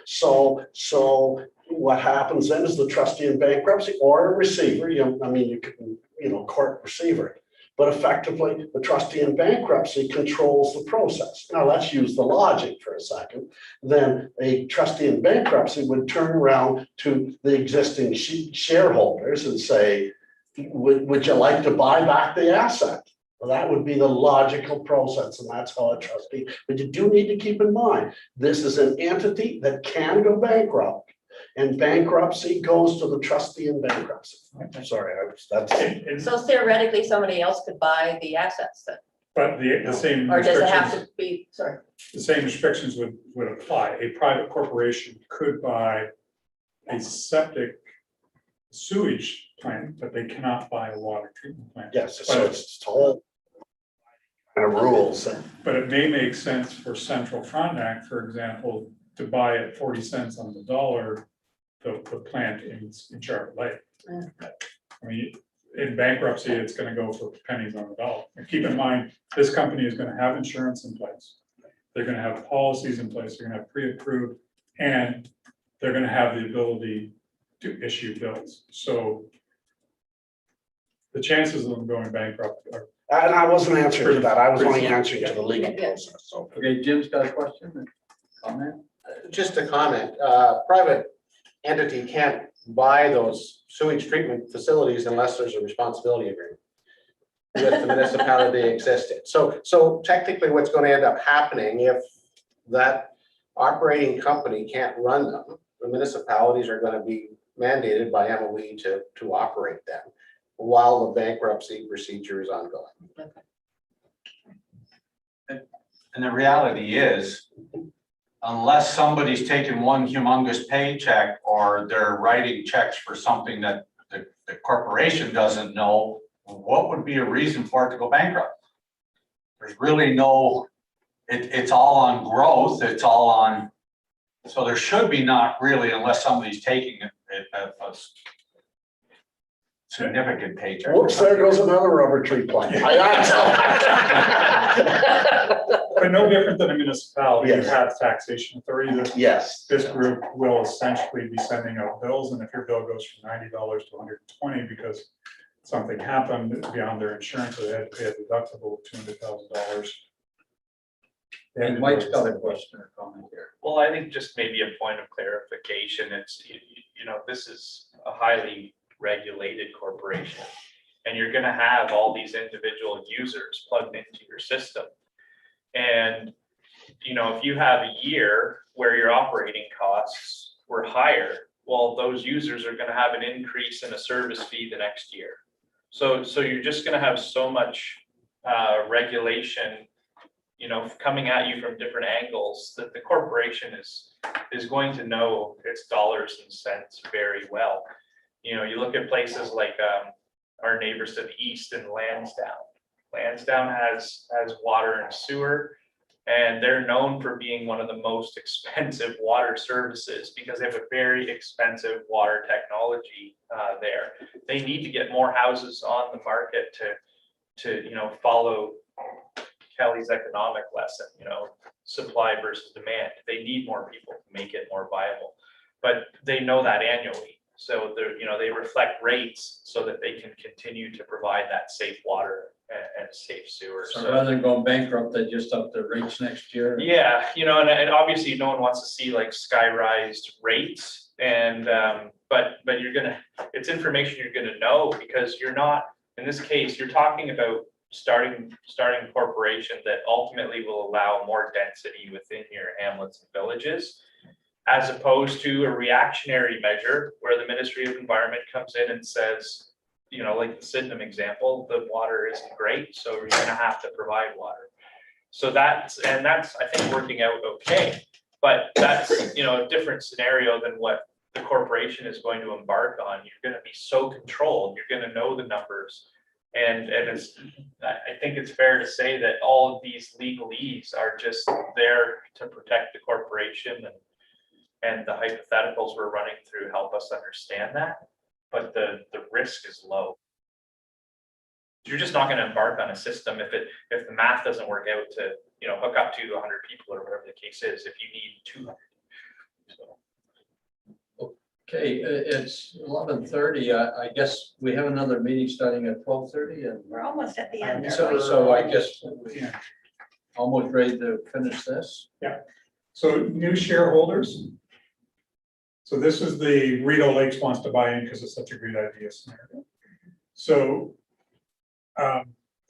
So what happens then is the trustee in bankruptcy or a receiver, you can, court receiver it. But effectively, the trustee in bankruptcy controls the process. Now let's use the logic for a second. Then a trustee in bankruptcy would turn around to the existing shareholders and say, would you like to buy back the asset? Well, that would be the logical process, and that's how a trustee, but you do need to keep in mind, this is an entity that can go bankrupt. And bankruptcy goes to the trustee in bankruptcy. I'm sorry, that's. So theoretically, somebody else could buy the assets then, But the same or does it have restrictions, to be, sorry? the same restrictions would apply. A private corporation could buy a septic sewage plant, but they cannot buy a water treatment plant. Yes, so it's whole kind of rules. But it may make sense for Central Frontenac, for example, to buy at 40 cents on the dollar, the plant in Charlotte Lake. I mean, in bankruptcy, it's gonna go for pennies on the dollar. And keep in mind, this company is gonna have insurance in place. They're gonna have policies in place, they're gonna have pre-approved, and they're gonna have the ability to issue bills. So the chances of them going bankrupt are. And I wasn't answering to that, I was only Pretty- answering to the legal process, so. Okay, Jim's got a question, comment? Just a comment, private entity can't buy those sewage treatment facilities unless there's a responsibility agreement with the municipality they existed. So technically what's going to end up happening if that operating company can't run them, the municipalities are going to be mandated by MOE to operate them while the bankruptcy procedure is ongoing. And the reality is, unless somebody's taking one humongous paycheck or they're writing checks for something that the corporation doesn't know, what would be a reason for it to go bankrupt? There's really no, it's all on growth, it's all on, so there should be not really, unless somebody's taking a significant paycheck. Whoops, there goes another rubber tree plant. But no different than a municipality, you Yes. have taxation authority. Yes. This group will essentially be sending out bills, and if your bill goes from $90 to 120 because something happened beyond their insurance, or they had to pay a deductible of $200,000. And Mike's got a question or comment here. Well, I think just maybe a point of clarification, it's, you know, this is a highly regulated corporation. And you're gonna have all these individual users plugged into your system. And, you know, if you have a year where your operating costs were higher, well, those users are gonna have an increase in a service fee the next year. So you're just gonna have so much regulation, you know, coming at you from different angles that the corporation is going to know its dollars and cents very well. You know, you look at places like our neighbors to the east in Lansdowne. Lansdowne has water and sewer, and they're known for being one of the most expensive water services because they have a very expensive water technology there. They need to get more houses on the market to you know, follow Kelly's economic lesson, you know, supply versus demand. They need more people to make it more viable, but they know that annually. So they're, you know, they reflect rates so that they can continue to provide that safe water and safe sewer. So rather than going bankrupt, they just up the rates next year? Yeah, you know, and obviously no one wants to see like sky-rised rates, and but you're gonna, it's information you're gonna know, because you're not, in this case, you're talking about starting a corporation that ultimately will allow more density within your hamlets and villages, as opposed to a reactionary measure where the Ministry of Environment comes in and says, you know, like the Sydenham example, the water isn't great, so you're gonna have to provide water. So that's I think working out okay, but that's, you know, a different scenario than what the corporation is going to embark on. You're gonna be so controlled, you're gonna know the numbers. And it's, I think it's fair to say that all of these legalese are just there to protect the corporation, and the hypotheticals we're running through help us understand that, but the risk is low. You're just not going to embark on a system if the math doesn't work out to, you know, hook up to 100 people or whatever the case is, if you need 200. So. Okay, it's 11:30. I guess we have another meeting starting at 12:30, and We're almost at the end. so I guess we're almost ready to finish this. So new shareholders. So this is the Rideau Lakes wants to buy in because it's such a great idea scenario. So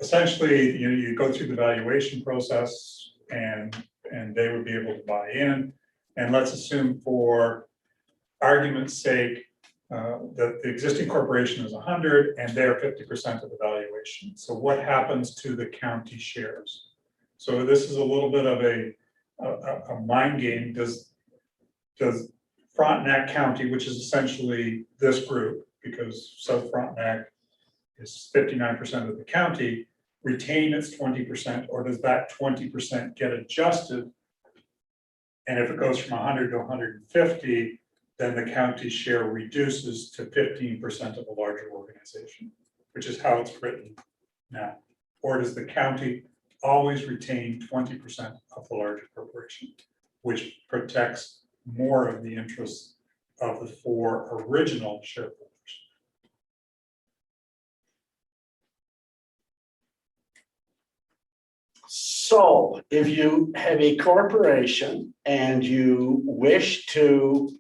essentially, you go through the valuation process and they would be able to buy in. And let's assume for argument's sake, that the existing corporation is 100 and they're 50% of the valuation. So what happens to the county shares? So this is a little bit of a mind game. Does Frontenac County, which is essentially this group, because South Frontenac is 59% of the county, retain its 20%, or does that 20% get adjusted? And if it goes from 100 to 150, then the county share reduces to 15% of a larger organization, which is how it's written now. Or does the county always retain 20% of the larger corporation, which protects more of the interests of the 4 original shareholders? So if you have a corporation and you wish to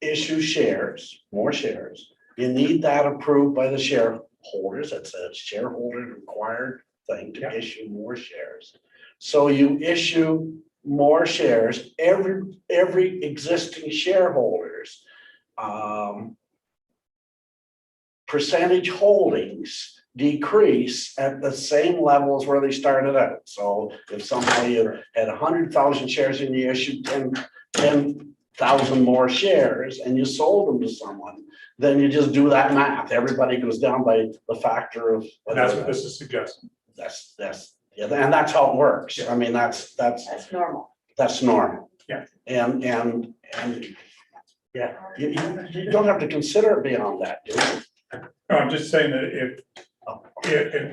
issue shares, more shares, you need that approved by the shareholders. It's a shareholder required thing to Yeah. issue more shares. So you issue more shares, every existing shareholders percentage holdings decrease at the same levels where they started out. So if somebody had 100,000 shares and you issued 10,000 more shares and you sold them to someone, then you just do that math. Everybody goes down by the factor of. And that's what this is suggesting. That's yeah, and that's how it works. I mean, that's normal. that's normal. Yeah. And yeah, you don't have to consider it beyond that, do you? No, I'm just saying that if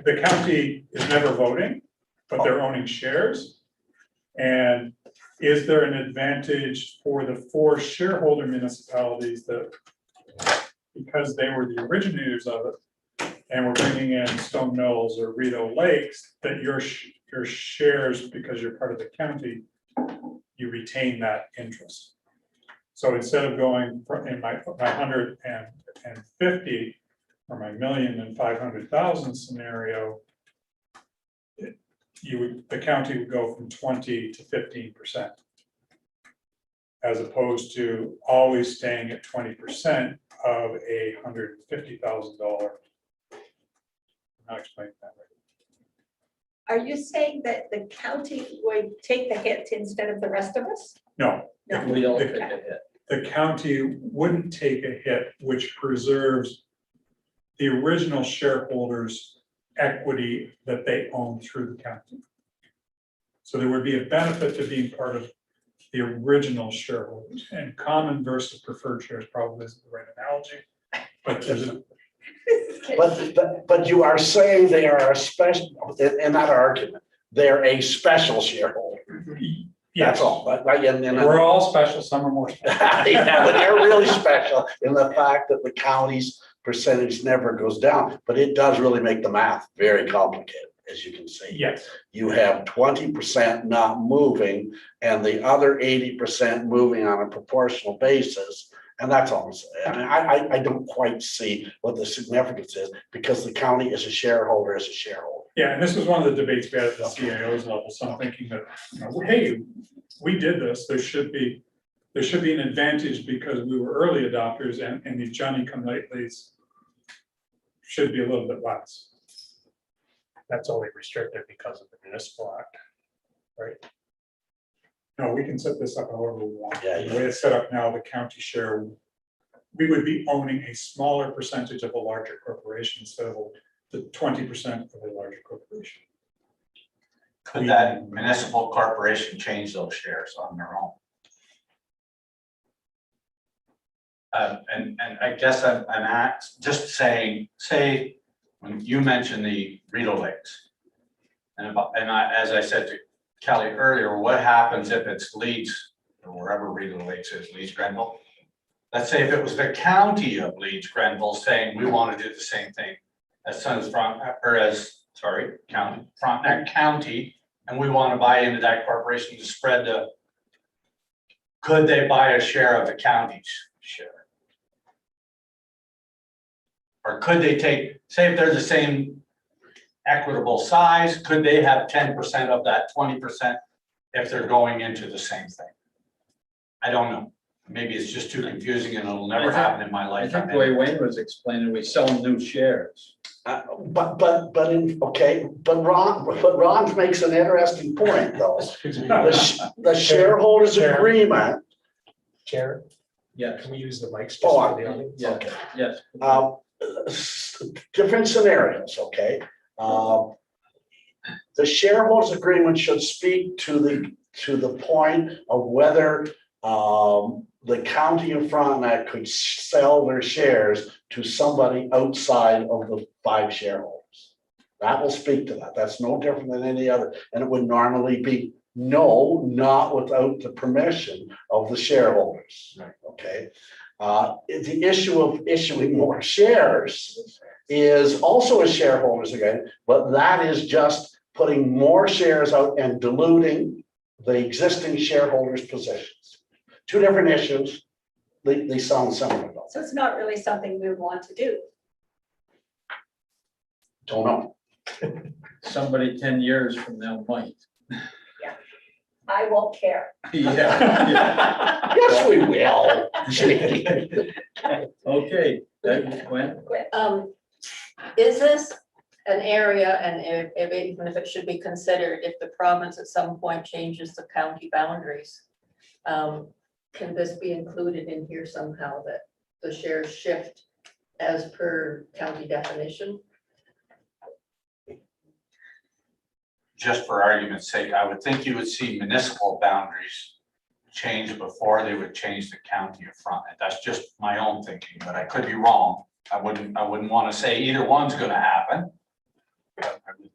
the county is never voting, but they're owning shares, and is there an advantage for the 4 shareholder municipalities that, because they were the originators of it, and we're bringing in Stone Mills or Rideau Lakes, that your shares, because you're part of the county, you retain that interest. So instead of going in my 150 or my 1,500,000 scenario, the county would go from 20 to 15%, as opposed to always staying at 20% of a $150,000. I'm not explaining that right. Are you saying that the county would take the hit instead of the rest of us? No, No. We all take a hit. the county wouldn't take a hit, which preserves the original shareholders' equity that they own through the county. So there would be a benefit to being part of the original shareholders, and common versus preferred shares probably isn't the right analogy, but there's a. But you are saying they are a special, in that argument, they're a special shareholder. That's all. But We're all special, some are more special. yeah, but they're really special in the fact that the county's percentage never goes down, but it does really make the math very complicated, as you can see. Yes. You have 20% not moving and the other 80% moving on a proportional basis. And that's all I'm saying. I mean, I don't quite see what the significance is, because the county is a shareholder, is a shareholder. Yeah, and this was one of the debates we had at the CIO's level, so I'm thinking that, hey, we did this, there should be an advantage because we were early adopters, and these Johnny-come-latelys should be a little bit less. That's only restricted because of the Municipal Act, right? No, we can set this up however we want. Yeah, The way it's set up now, the county share, we would be owning a smaller percentage of a larger corporation instead of the 20% of a larger corporation. Could that municipal corporation change those shares on their own? And I guess I'm just saying, say, when you mentioned the Rideau Lakes, as I said to Kelly earlier, what happens if it's Leeds, or wherever Rideau Lakes is, Leeds Grenville? Let's say if it was the county of Leeds Grenville saying we want to do the same thing as Frontenac County, and we want to buy into that corporation to spread could they buy a share of the county's share? Or could they take, say if they're the same equitable size? Could they have 10% of that 20% if they're going into the same thing? I don't know. Maybe it's just too confusing and it'll never happen in my I life. think the way Wayne was explaining, we sell new shares. But Ron makes an interesting point, though. The shareholders Chair. agreement, Chair, Yes, can we use the mics just Oh, for the audience? yes, yes. different scenarios, okay? The shareholders agreement should speak to the point of whether the county of Frontenac could sell their shares to somebody outside of the 5 shareholders. That will speak to that. That's no different than any other, and it would normally be no, not without the permission of the shareholders. Right. Okay. The issue of issuing more shares is also a shareholders again, but that is just putting more shares out and diluting the existing shareholders' positions. 2 different issues. They sound similar though. So it's not really something we would want to do. Don't know. Somebody 10 years from now might. I won't care. Yeah. Yes, we will. Okay, that went. Is this an area, and even if it should be considered, if the province at some point changes the county boundaries, can this be included in here somehow, that the shares shift as per county definition? Just for argument's sake, I would think you would see municipal boundaries change before they would change the county of Frontenac. That's just my own thinking, but I could be wrong. I wouldn't want to say either one's going to happen. But I would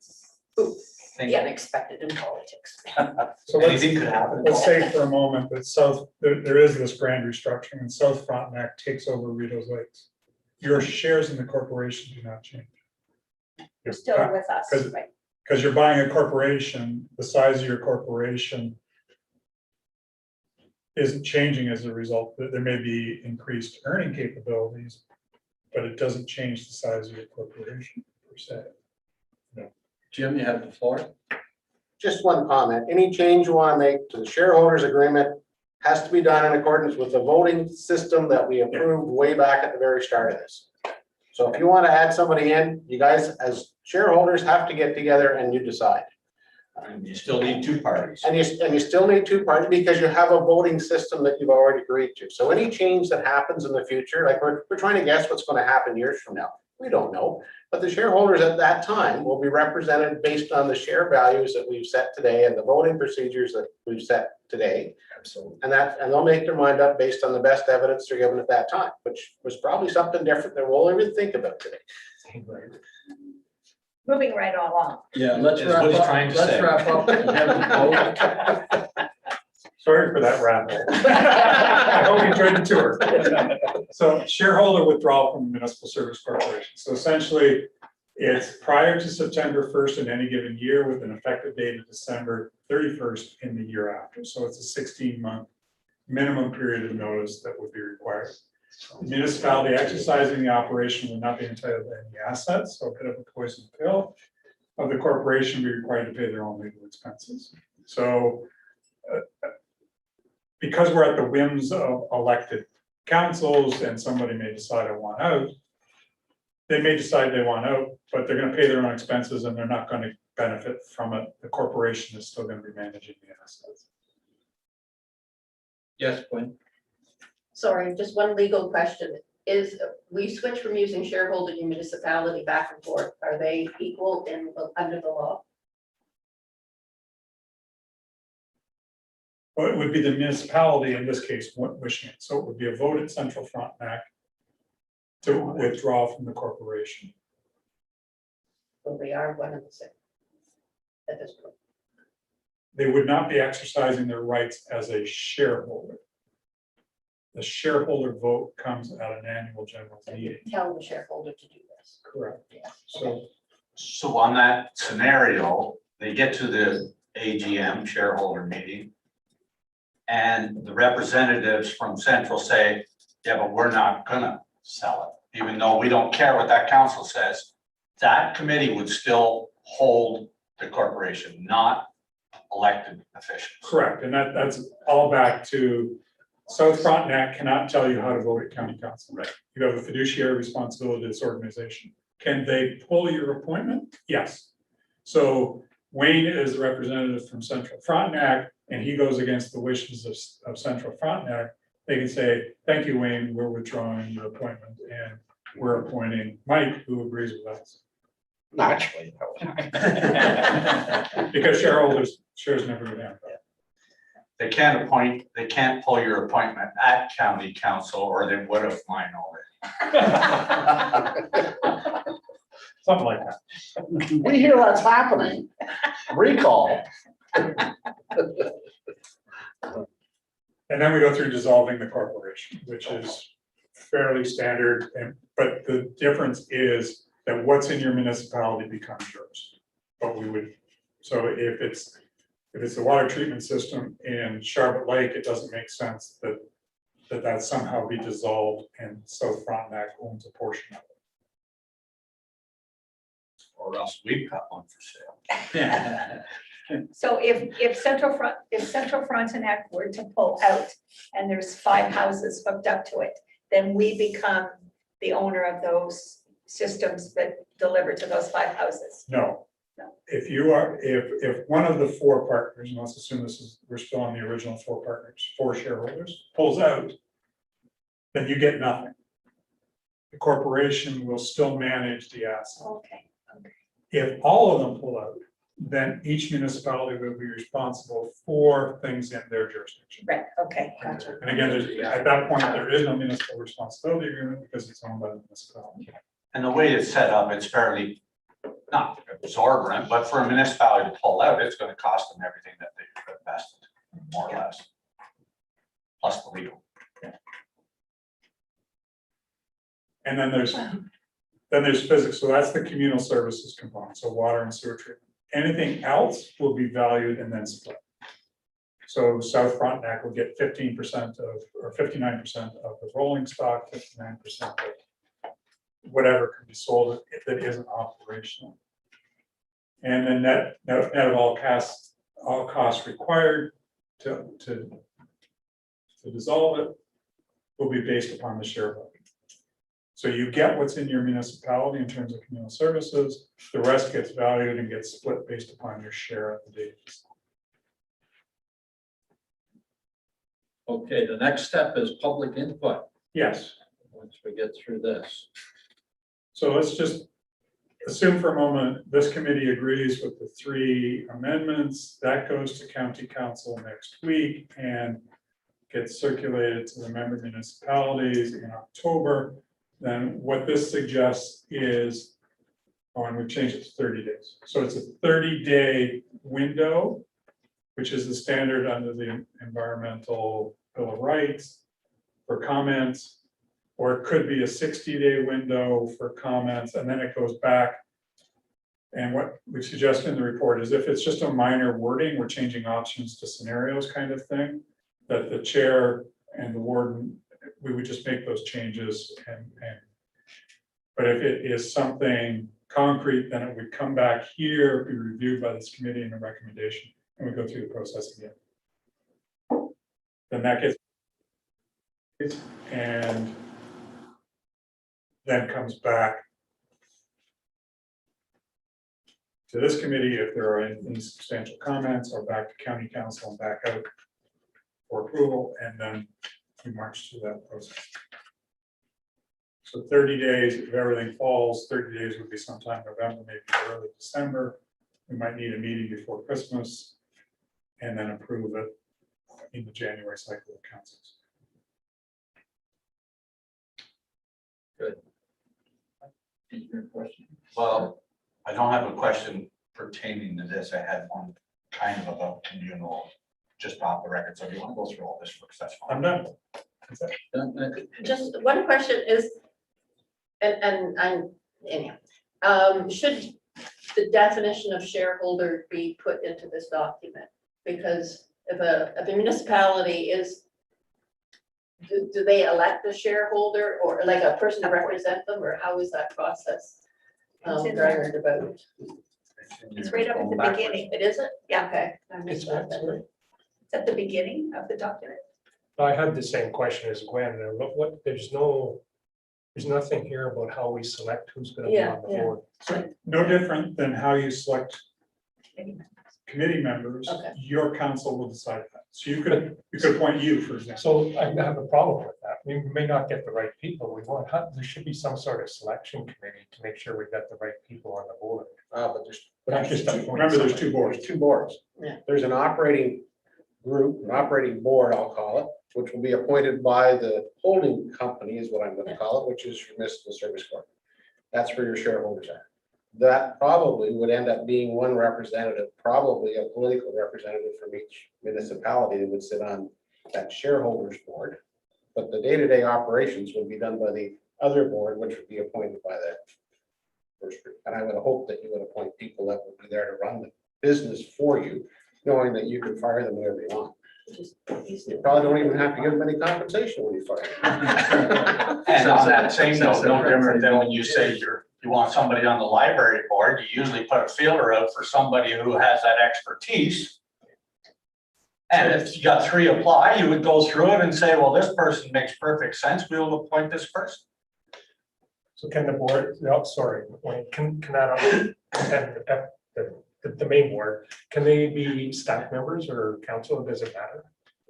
think The unexpected in politics. So anything could happen. let's say for a moment that there is this grand restructuring and South Frontenac takes over Rideau's Lakes. Your shares in the corporation do not change. You're still with us, right? Because you're buying a corporation, the size of your corporation isn't changing as a result. There may be increased earning capabilities, but it doesn't change the size of your corporation per se. Jim, you have the floor. Just one comment. Any change you want to make to the shareholders agreement has to be done in accordance with the voting system that we approved way back at the very start of this. So if you want to add somebody in, you guys as shareholders have to get together and you decide. And you still need 2 parties. And you still need 2 parties because you have a voting system that you've already agreed to. So any change that happens in the future, like we're trying to guess what's going to happen years from now. We don't know, but the shareholders at that time will be represented based on the share values that we've set today and the voting procedures that we've set today. Absolutely. And they'll make their mind up based on the best evidence they're given at that time, which was probably something different than we'll even think about today. Moving right along. Yeah, let's Is wrap what he's up. trying to Let's say. wrap up. and have the vote. Sorry for that ramble. I hope you enjoyed the tour. So shareholder withdrawal from municipal service corporation. So essentially, it's prior to September 1st in any given year with an effective date of December 31st in the year after. So it's a 16-month minimum period of notice that would be required. The municipality exercising the operation would not be entitled to any assets, so a bit of a poison pill of the corporation be required to pay their own legal expenses. So because we're at the whims of elected councils and somebody may decide I want out, they may decide they want out, but they're going to pay their own expenses and they're not going to benefit from it. The corporation is still going to be managing the assets. Yes, Quinn. Sorry, just one legal question. Is, we switch from using shareholder to municipality back and forth. Are they equal under the law? Well, it would be the municipality in this case wishing it. So it would be a vote at Central Frontenac to withdraw from the corporation. Well, they are one and the same at this point. They would not be exercising their rights as a shareholder. The shareholder vote comes at an annual general meeting. Tell the shareholder to do this. Correct. Yeah. So on that scenario, they get to the AGM shareholder meeting. And the representatives from Central say, yeah, but we're not gonna sell it, even though we don't care what that council says. That committee would still hold the corporation, not elected officials. Correct, and that's all back to South Frontenac cannot tell you how to vote at county council. Right. You have a fiduciary responsibility to this organization. Can they pull your appointment? Yes. So Wayne is the representative from Central Frontenac, and he goes against the wishes of Central Frontenac. They can say, thank you, Wayne, we're withdrawing your appointment, and we're appointing Mike, who agrees with us. Naturally. Because shares never go down. They can't pull your appointment at county council, or they would have mine already. Something like that. We hear that's happening. Recall. And then we go through dissolving the corporation, which is fairly standard, but the difference is that what's in your municipality becomes yours. But so if it's the water treatment system in Charlotte Lake, it doesn't make sense that somehow be dissolved and South Frontenac owns a portion of it. Or else we've got one for sale. So if Central Frontenac were to pull out and there's 5 houses hooked up to it, then we become the owner of those systems that deliver to those 5 houses. No. No. If one of the 4 partners, and let's assume we're still on the original 4 partners, 4 shareholders, pulls out, then you get nothing. The corporation will still manage the asset. Okay. If all of them pull out, then each municipality will be responsible for things in their jurisdiction. Right, okay, gotcha. And again, at that point, there is no municipal responsibility agreement because it's owned by the municipality. And the way it's set up, it's fairly, not exorbitant, but for a municipality to pull out, it's gonna cost them everything that they've invested, more or less. Plus the legal. And then there's physics, so that's the communal services component, so water and sewer treatment. Anything else will be valued and then split. So South Frontenac will get 15% or 59% of the rolling stock, 59% of whatever can be sold if it isn't operational. And then net of all costs required to dissolve it will be based upon the share vote. So you get what's in your municipality in terms of communal services, the rest gets valued and gets split based upon your share at the date. Okay, the next step is public input, Yes, once we get through this. so let's just assume for a moment, this committee agrees with the 3 amendments, that goes to county council next week and gets circulated to the member municipalities in October. Then what this suggests is, and we've changed it to 30 days. So it's a 30-day window, which is the standard under the Environmental Bill of Rights for comments, or it could be a 60-day window for comments, and then it goes back. And what we suggest in the report is if it's just a minor wording, we're changing options to scenarios kind of thing, that the chair and the warden, we would just make those changes but if it is something concrete, then it would come back here, be reviewed by this committee and a recommendation, and we go through the process again. Then that gets and then comes back to this committee if there are any substantial comments, or back to county council and back out for approval, and then we march through that process. So 30 days, if everything falls, 30 days would be sometime November, maybe early December. We might need a meeting before Christmas and then approve it in the January cycle of councils. Good. Your question? Well, I don't have a question pertaining to this. I had one kind of about communal, just off the record. So if you want to go through all this first, that's fine. I'm done. Just one question is, and anyhow, should the definition of shareholder be put into this document? Because if a municipality is, do they elect a shareholder or like a person to represent them, or how is that process It's in there. garnered about? It's right up at the beginning. It isn't? Yeah. Okay. I It's missed that what, then. sorry? It's at the beginning of the document. I had the same question as Gwen. There's nothing here about how we select who's gonna be Yeah, on the yeah. board. So no different than how you select committee members, Okay. your council will decide that. So you could appoint you, for example. So I have a problem with that. We may not get the right people we want. There should be some sort of selection committee to make sure we've got the right people on the board. But there's, Not just appoint Remember, there's somebody. two boards. there's two boards. Yeah. There's an operating group, an operating board, I'll call it, which will be appointed by the holding company is what I'm gonna call it, which is your municipal service corp. That's where your shareholders are. That probably would end up being one representative, probably a political representative from each municipality that would sit on that shareholders board. But the day-to-day operations would be done by the other board, which would be appointed by that first group. And I would hope that you would appoint people that would be there to run the business for you, knowing that you can fire them whenever you want. You probably don't even have to give them any compensation when you fire them. And on that same note, no different than when you say you want somebody on the library board, you usually put a feeler out for somebody who has that expertise. And if you got 3 apply, you would go through it and say, well, this person makes perfect sense, we will appoint this person. So can the board, no, sorry, can that, the main board, can they be staff members or council? Does it matter?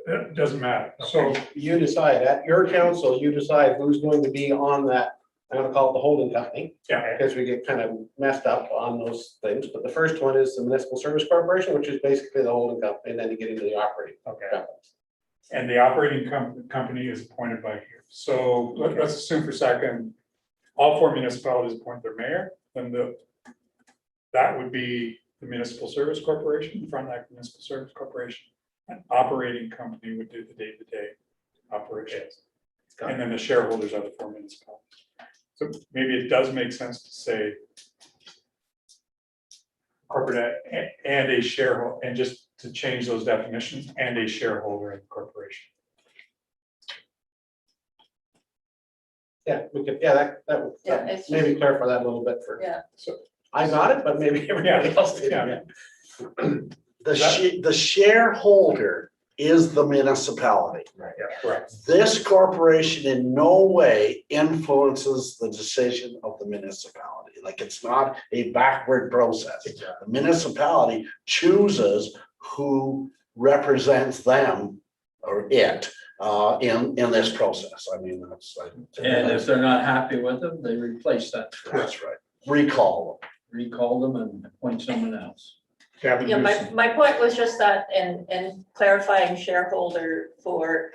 It doesn't matter. So You decide, at your council, you decide who's going to be on that, I'm gonna call it the holding company, yeah, because we get kind of messed up on those things. But the first one is the Municipal Service Corporation, which is basically the holding company, and then you get into the operating Okay. companies. and the operating company is appointed by here. So let's assume for a second, all 4 municipalities appoint their mayor, then that would be the Municipal Service Corporation, Frontenac Municipal Service Corporation. An operating company would do the day-to-day operations. And then the shareholders are the 4 municipalities. So maybe it does make sense to say corporate and a shareholder, and just to change those definitions, and a shareholder in the corporation. Yeah, we could, yeah, that would Yeah, it's maybe clarify that a little bit for. Yeah. So I got it, but maybe everybody else did. yeah. The shareholder is the municipality. Correct. This corporation in no way influences the decision of the municipality. Like, it's not a backward process. The municipality chooses who represents them or it in this process. I mean, that's. And if they're not happy with them, they replace that. That's right. Recall Recall them and appoint someone else. Gavin, Yeah, Newsom. my point was just that in clarifying shareholder for,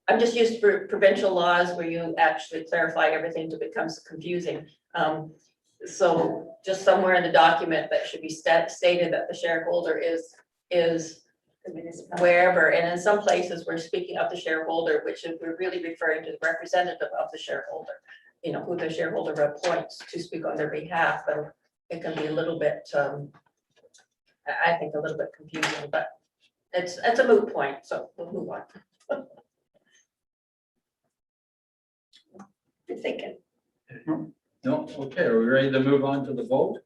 I'm just used for provincial laws where you actually clarify everything to become confusing. So just somewhere in the document that should be stated that the shareholder is The municipality. wherever, and in some places we're speaking of the shareholder, which is, we're really referring to the representative of the shareholder. You know, who the shareholder appoints to speak on their behalf, and it can be a little bit, I think a little bit confusing, but it's a moot point, so we'll move on. You're thinking. No, okay, are we ready to move on to the vote?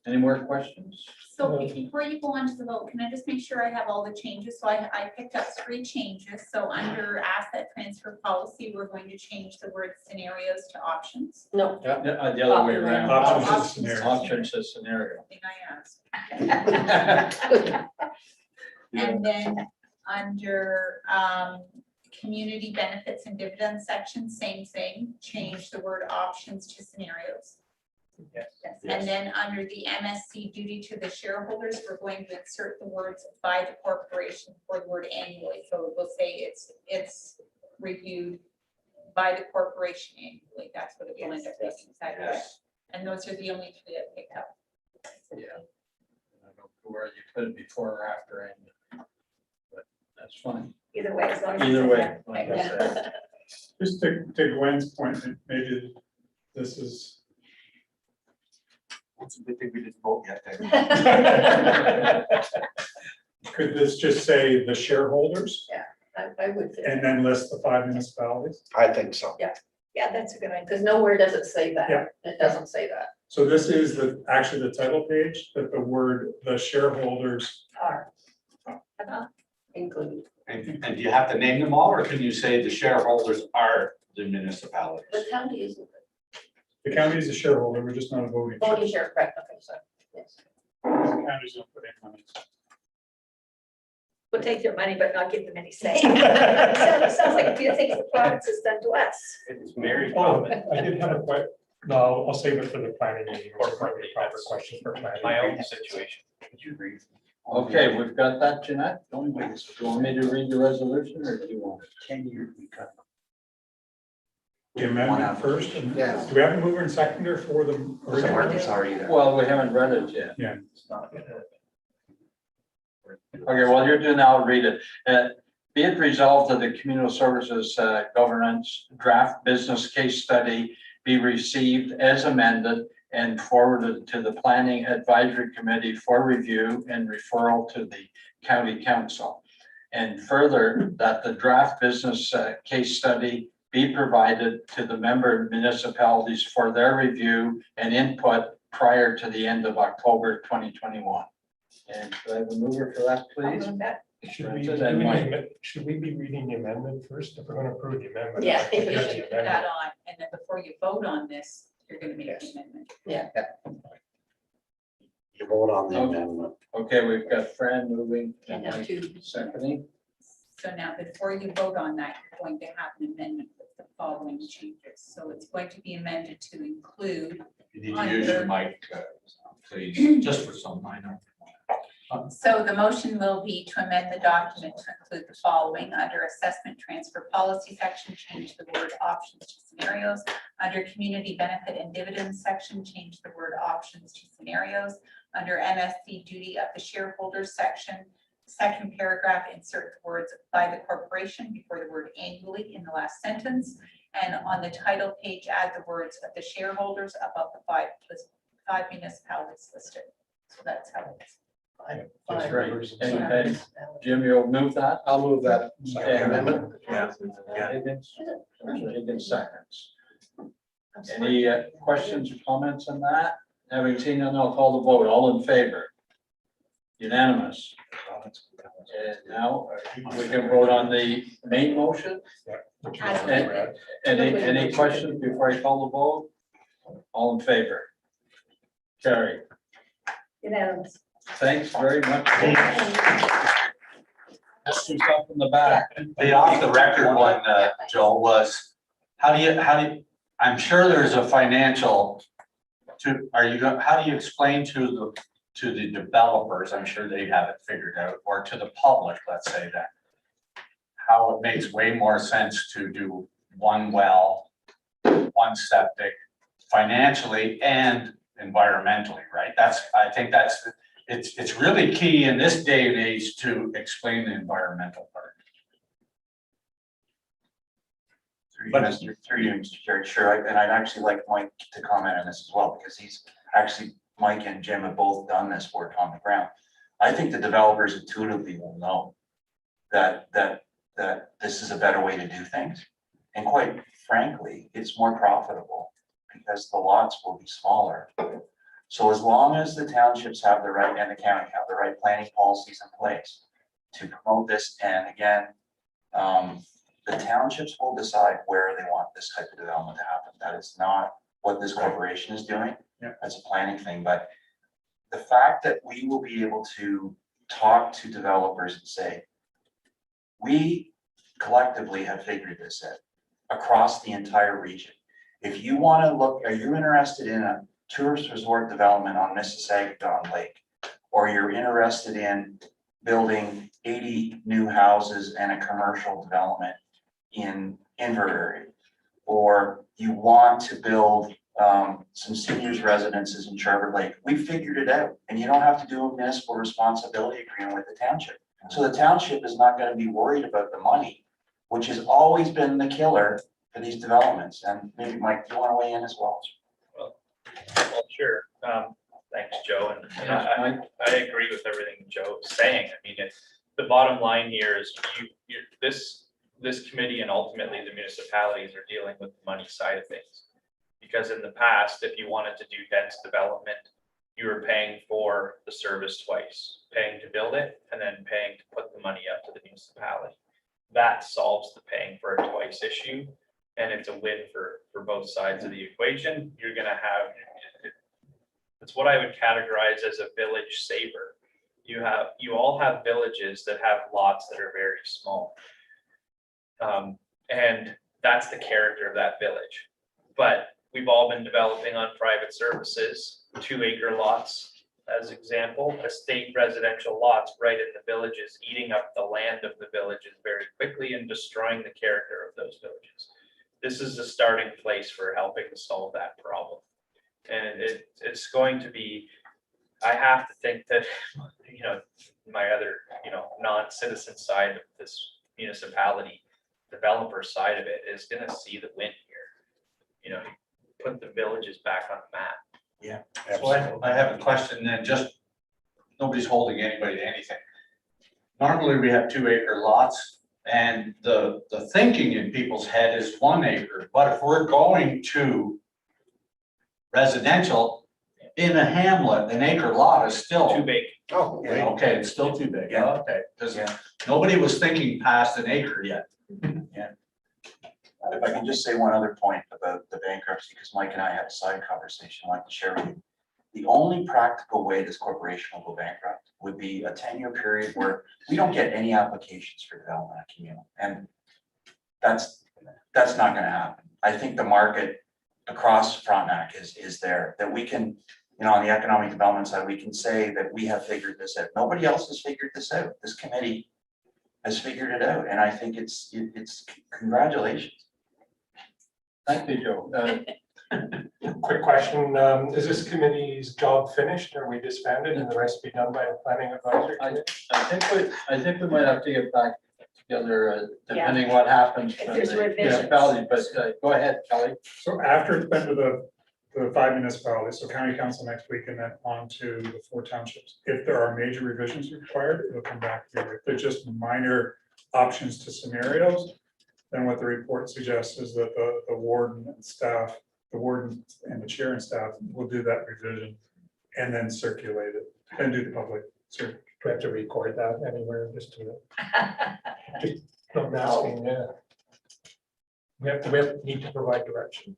Any more questions? So before you go on to the vote, can I just make sure I have all the changes? So I picked up 3 changes. So under asset transfer policy, we're going to change the word scenarios to options. No, The other way around. Options is scenario. Options is scenario. I think I asked. And then under community benefits and dividends section, same thing, change the word options to scenarios. Yes. And then under the MSC duty to the shareholders, we're going to insert the words by the corporation for the word annually. So we'll say it's reviewed by the corporation annually. That's what it will end up being. Is that correct? And those are the only 3 I picked up. Yeah. I don't know where you put it before or after, but that's fine. Either way, as long as. Either it's in way, there. like I said. Just to Gwen's point, maybe this is. It's a good thing we didn't vote yet there. Could this just say the shareholders I would. and then list the 5 municipalities? I think so. Yeah, that's a good idea. Because nowhere does it say that. Yeah. It doesn't say that. So this is actually the title page, that the word, the shareholders. Are. Included. And do you have to name them all, or can you say the shareholders are the municipalities? The county isn't The county is a shareholder, we're just not a voting. voting share, correct, okay, so, yes. The counties don't put in money. We'll take their money, but not give them any say. Sounds like a few things the province has done to us. It's very Oh, common. I did have a question. No, I'll save it for the planning meeting. Or probably a proper question for planning. My own situation. Would you agree? Okay, we've got that, Jeanette. Do you want me to read the resolution or do you want? 10-year we cut. The amendment first, and Yes. do we have a mover and seconder for the original? Sorry. Well, we haven't read it yet. Yeah. It's not. Okay, while you're doing that, I'll read it. Be it resolved that the Communal Services Governance Draft Business Case Study be received as amended and forwarded to the Planning Advisory Committee for review and referral to the County Council. And further, that the draft business case study be provided to the member municipalities for their review and input prior to the end of October 2021. And could I have a mover for that, I'll please? move that. Should we be reading the amendment first if we're going to approve the amendment? Yeah. You Here's the should put amendment. that on, and then before you vote on this, you're gonna make the amendment. You vote on the amendment. Okay, we've got Fran moving and And now Mike two. seconding. So now, before you vote on that, you're going to have an amendment with the following changes. So it's going to be amended to include, You need to use your mic, please, just for some minor. so the motion will be to amend the document to include the following. Under assessment transfer policy section, change the word options to scenarios. Under community benefit and dividends section, change the word options to scenarios. Under MSC duty of the shareholders section, second paragraph, insert the words by the corporation before the word annually in the last sentence. And on the title page, add the words of the shareholders above the five municipalities listed. So that's how it's. That's right. And Jim, you'll move that? I'll move that amendment. Yeah. Higgins? Higgins seconds. Any questions or comments on that? Having seen none, I'll call the vote. All in favor? Unanimous. And now we can vote on the main motion. Any questions before I call the vote? All in favor? Carry. Unanimous. Thanks very much. That's yourself in the back. The off the record one, Joel, was, how do you, I'm sure there's a financial how do you explain to the developers, I'm sure they have it figured out, or to the public, let's say that, how it makes way more sense to do one well, one septic, financially and environmentally, right? I think it's really key in this day and age to explain the environmental part. Through you, Mr. Chair, sure, and I'd actually like Mike to comment on this as well, because he's actually, Mike and Jim have both done this work on the ground. I think the developers intuitively will know that this is a better way to do things. And quite frankly, it's more profitable because the lots will be smaller. So as long as the townships have the right, and the county have the right planning policies in place to promote this, and again, the townships will decide where they want this type of development to happen. That is not what this corporation is doing. Yeah. That's a planning thing, but the fact that we will be able to talk to developers and say, we collectively have figured this out across the entire region. If you want to look, are you interested in a tourist resort development on Mississauga Lake, or you're interested in building 80 new houses and a commercial development in Inverary, or you want to build some seniors residences in Charter Lake, we figured it out, and you don't have to do a municipal responsibility agreement with the township. So the township is not going to be worried about the money, which has always been the killer for these developments. And maybe Mike, you want to weigh in as well? Well, sure. Thanks, Joe. And I agree with everything Joe is saying. I mean, the bottom line here is this this committee and ultimately the municipalities are dealing with the money side of things. Because in the past, if you wanted to do dense development, you were paying for the service twice, paying to build it and then paying to put the money up to the municipality. That solves the paying for it twice issue, and it's a win for both sides of the equation. You're gonna have, it's what I would categorize as a village saver. You all have villages that have lots that are very small. And that's the character of that village. But we've all been developing on private services, 2-acre lots, as example, estate residential lots right in the villages, eating up the land of the villages very quickly and destroying the character of those villages. This is the starting place for helping to solve that problem. And it's going to be, I have to think that, you know, my other, you know, non-citizen side of this municipality, developer side of it is gonna see the win here. You know, put the villages back on the map. Yeah. So I have a question then, just, nobody's holding anybody to anything. Normally, we have 2-acre lots, and the thinking in people's head is 1 acre, but if we're going to residential, in a hamlet, an acre lot is still. Too big. Oh, Yeah, okay, it's still too big, Yeah. okay, because Yeah. nobody was thinking past an acre yet. If I can just say one other point about the bankruptcy, because Mike and I had a side conversation I'd like to share with you. The only practical way this corporation will go bankrupt would be a 10-year period where we don't get any applications for development at Communal. And that's not gonna happen. I think the market across Frontenac is there, that we can, you know, on the economic development side, we can say that we have figured this out. Nobody else has figured this out. This committee has figured it out, and I think it's congratulations. Thank you, Joe. Quick question, is this committee's job finished? Are we disbanded and the rest be done by the planning advisory committee? I think we might have to get back together, depending what happens. If from there's the revisions. municipality, But go ahead, Kelly. So after it's been to the 5 municipalities, so county council next week and then on to the 4 townships. If there are major revisions required, it'll come back to you. If they're just minor options to scenarios, then what the report suggests is that the warden and staff, the warden and the chair and staff will do that revision and then circulate it and do the public circuit. Do we have to record that anywhere just to? I'm asking, yeah. We need to provide direction.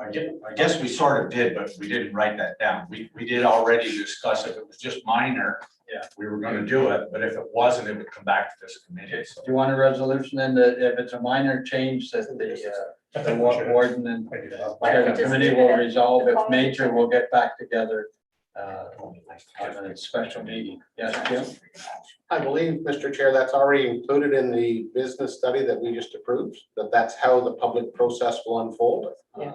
I guess we sort of did, but we didn't write that down. We did already discuss if it was just minor. Yeah. We were gonna do it, but if it wasn't, it would come back to this committee, so. Do you want a resolution then that if it's a minor change that the warden and chair of the committee will resolve? If major, we'll get back together on a special meeting. Yes, Jim? I believe, Mr. Chair, that's already included in the business study that we just approved, that's how the public process will unfold. Yeah.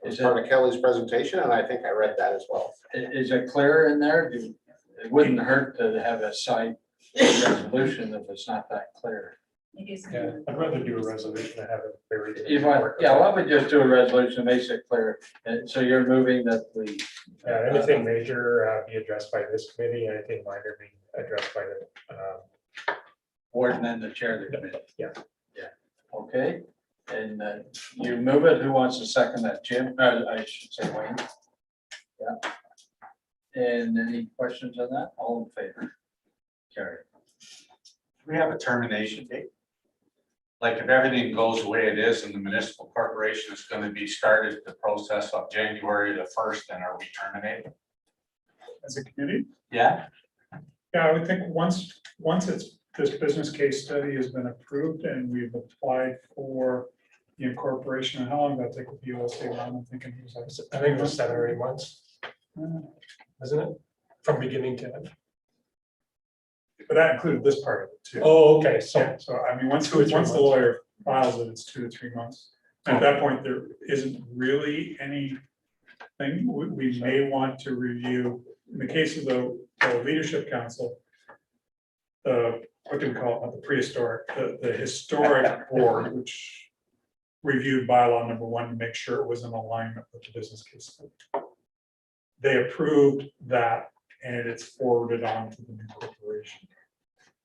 As part of Kelly's presentation, and I think I read that as well. Is it clear in there? It wouldn't hurt to have a side resolution if it's not that clear. Yeah, I'd rather do a resolution and have it very. Yeah, why don't we just do a resolution, makes it clear. And so you're moving that we. Anything major be addressed by this committee, anything minor be addressed by the. Warden and the chair of the committee. Yeah. Yeah, okay. And you move it, who wants to second that, Jim? I should say Wayne. Yeah. And any questions on that? All in favor? Carry. We have a termination date. Like if everything goes the way it is and the municipal corporation is gonna be started the process of January the 1st, then are we terminated? As a committee, Yeah, yeah, I would think once this business case study has been approved and we've applied for the incorporation, how long that take with you? I'll say, I'm thinking it was like, I think it was 7 or 8 months, isn't it? From beginning to end. but that included this part of it too. Oh, okay, so. Yeah, so I mean, once 2 or 3 the months. lawyer files it, it's 2 to 3 months. At that point, there isn't really anything we may want to review. In the case of the leadership council, what do we call it, not the prehistoric, the historic board, which reviewed bylaw number 1 to make sure it was in alignment with the business case. They approved that and it's forwarded on to the new corporation.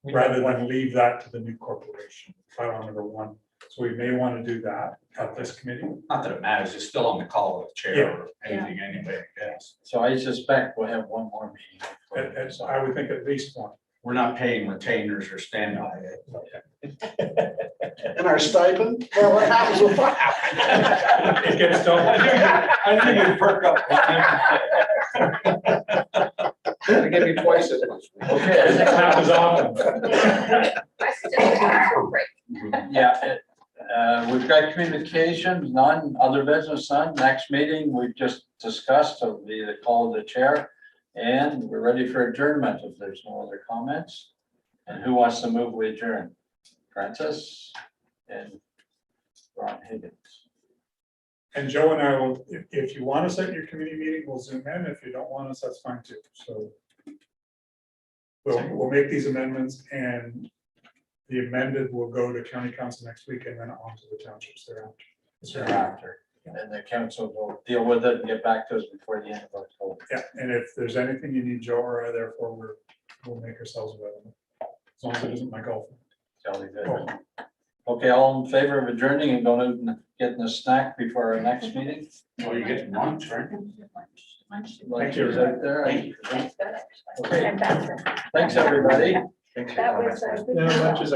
rather than leave that to the new corporation, bylaw number 1. So we may want to do that at this committee. Not that it matters, it's still on the call of the chair or anything anyway, I guess. So I suspect we'll have one more meeting. And I would think at least one. We're not paying retainers or standby. And our stipend, well, what happens with that? It gets done. I think we perk up. They give you twice as much. It happens often. I suggest we go to a break. Yeah, we've got communication, none, other business, none. Next meeting, we've just discussed, will be the call of the chair. And we're ready for adjournment if there's no other comments. And who wants to move we adjourn? Francis and Ron Higgins. And Joe and I will, if you want us at your committee meeting, we'll zoom in. If you don't want us, that's fine too. So we'll make these amendments and the amended will go to county council next week and then on to the townships Thereafter. And the council will deal with it and get back to us before the end of October. Yeah, and if there's anything you need Joe or I there for, we'll make ourselves available. As long as it isn't my golf. Jolly good. Okay, all in favor of adjourning and going out and getting a snack before our next meeting? Well, you get lunch, right? Lunch is out there. Thanks, guys. Okay, And that's it. thanks, everybody. That was. Yeah, lunch is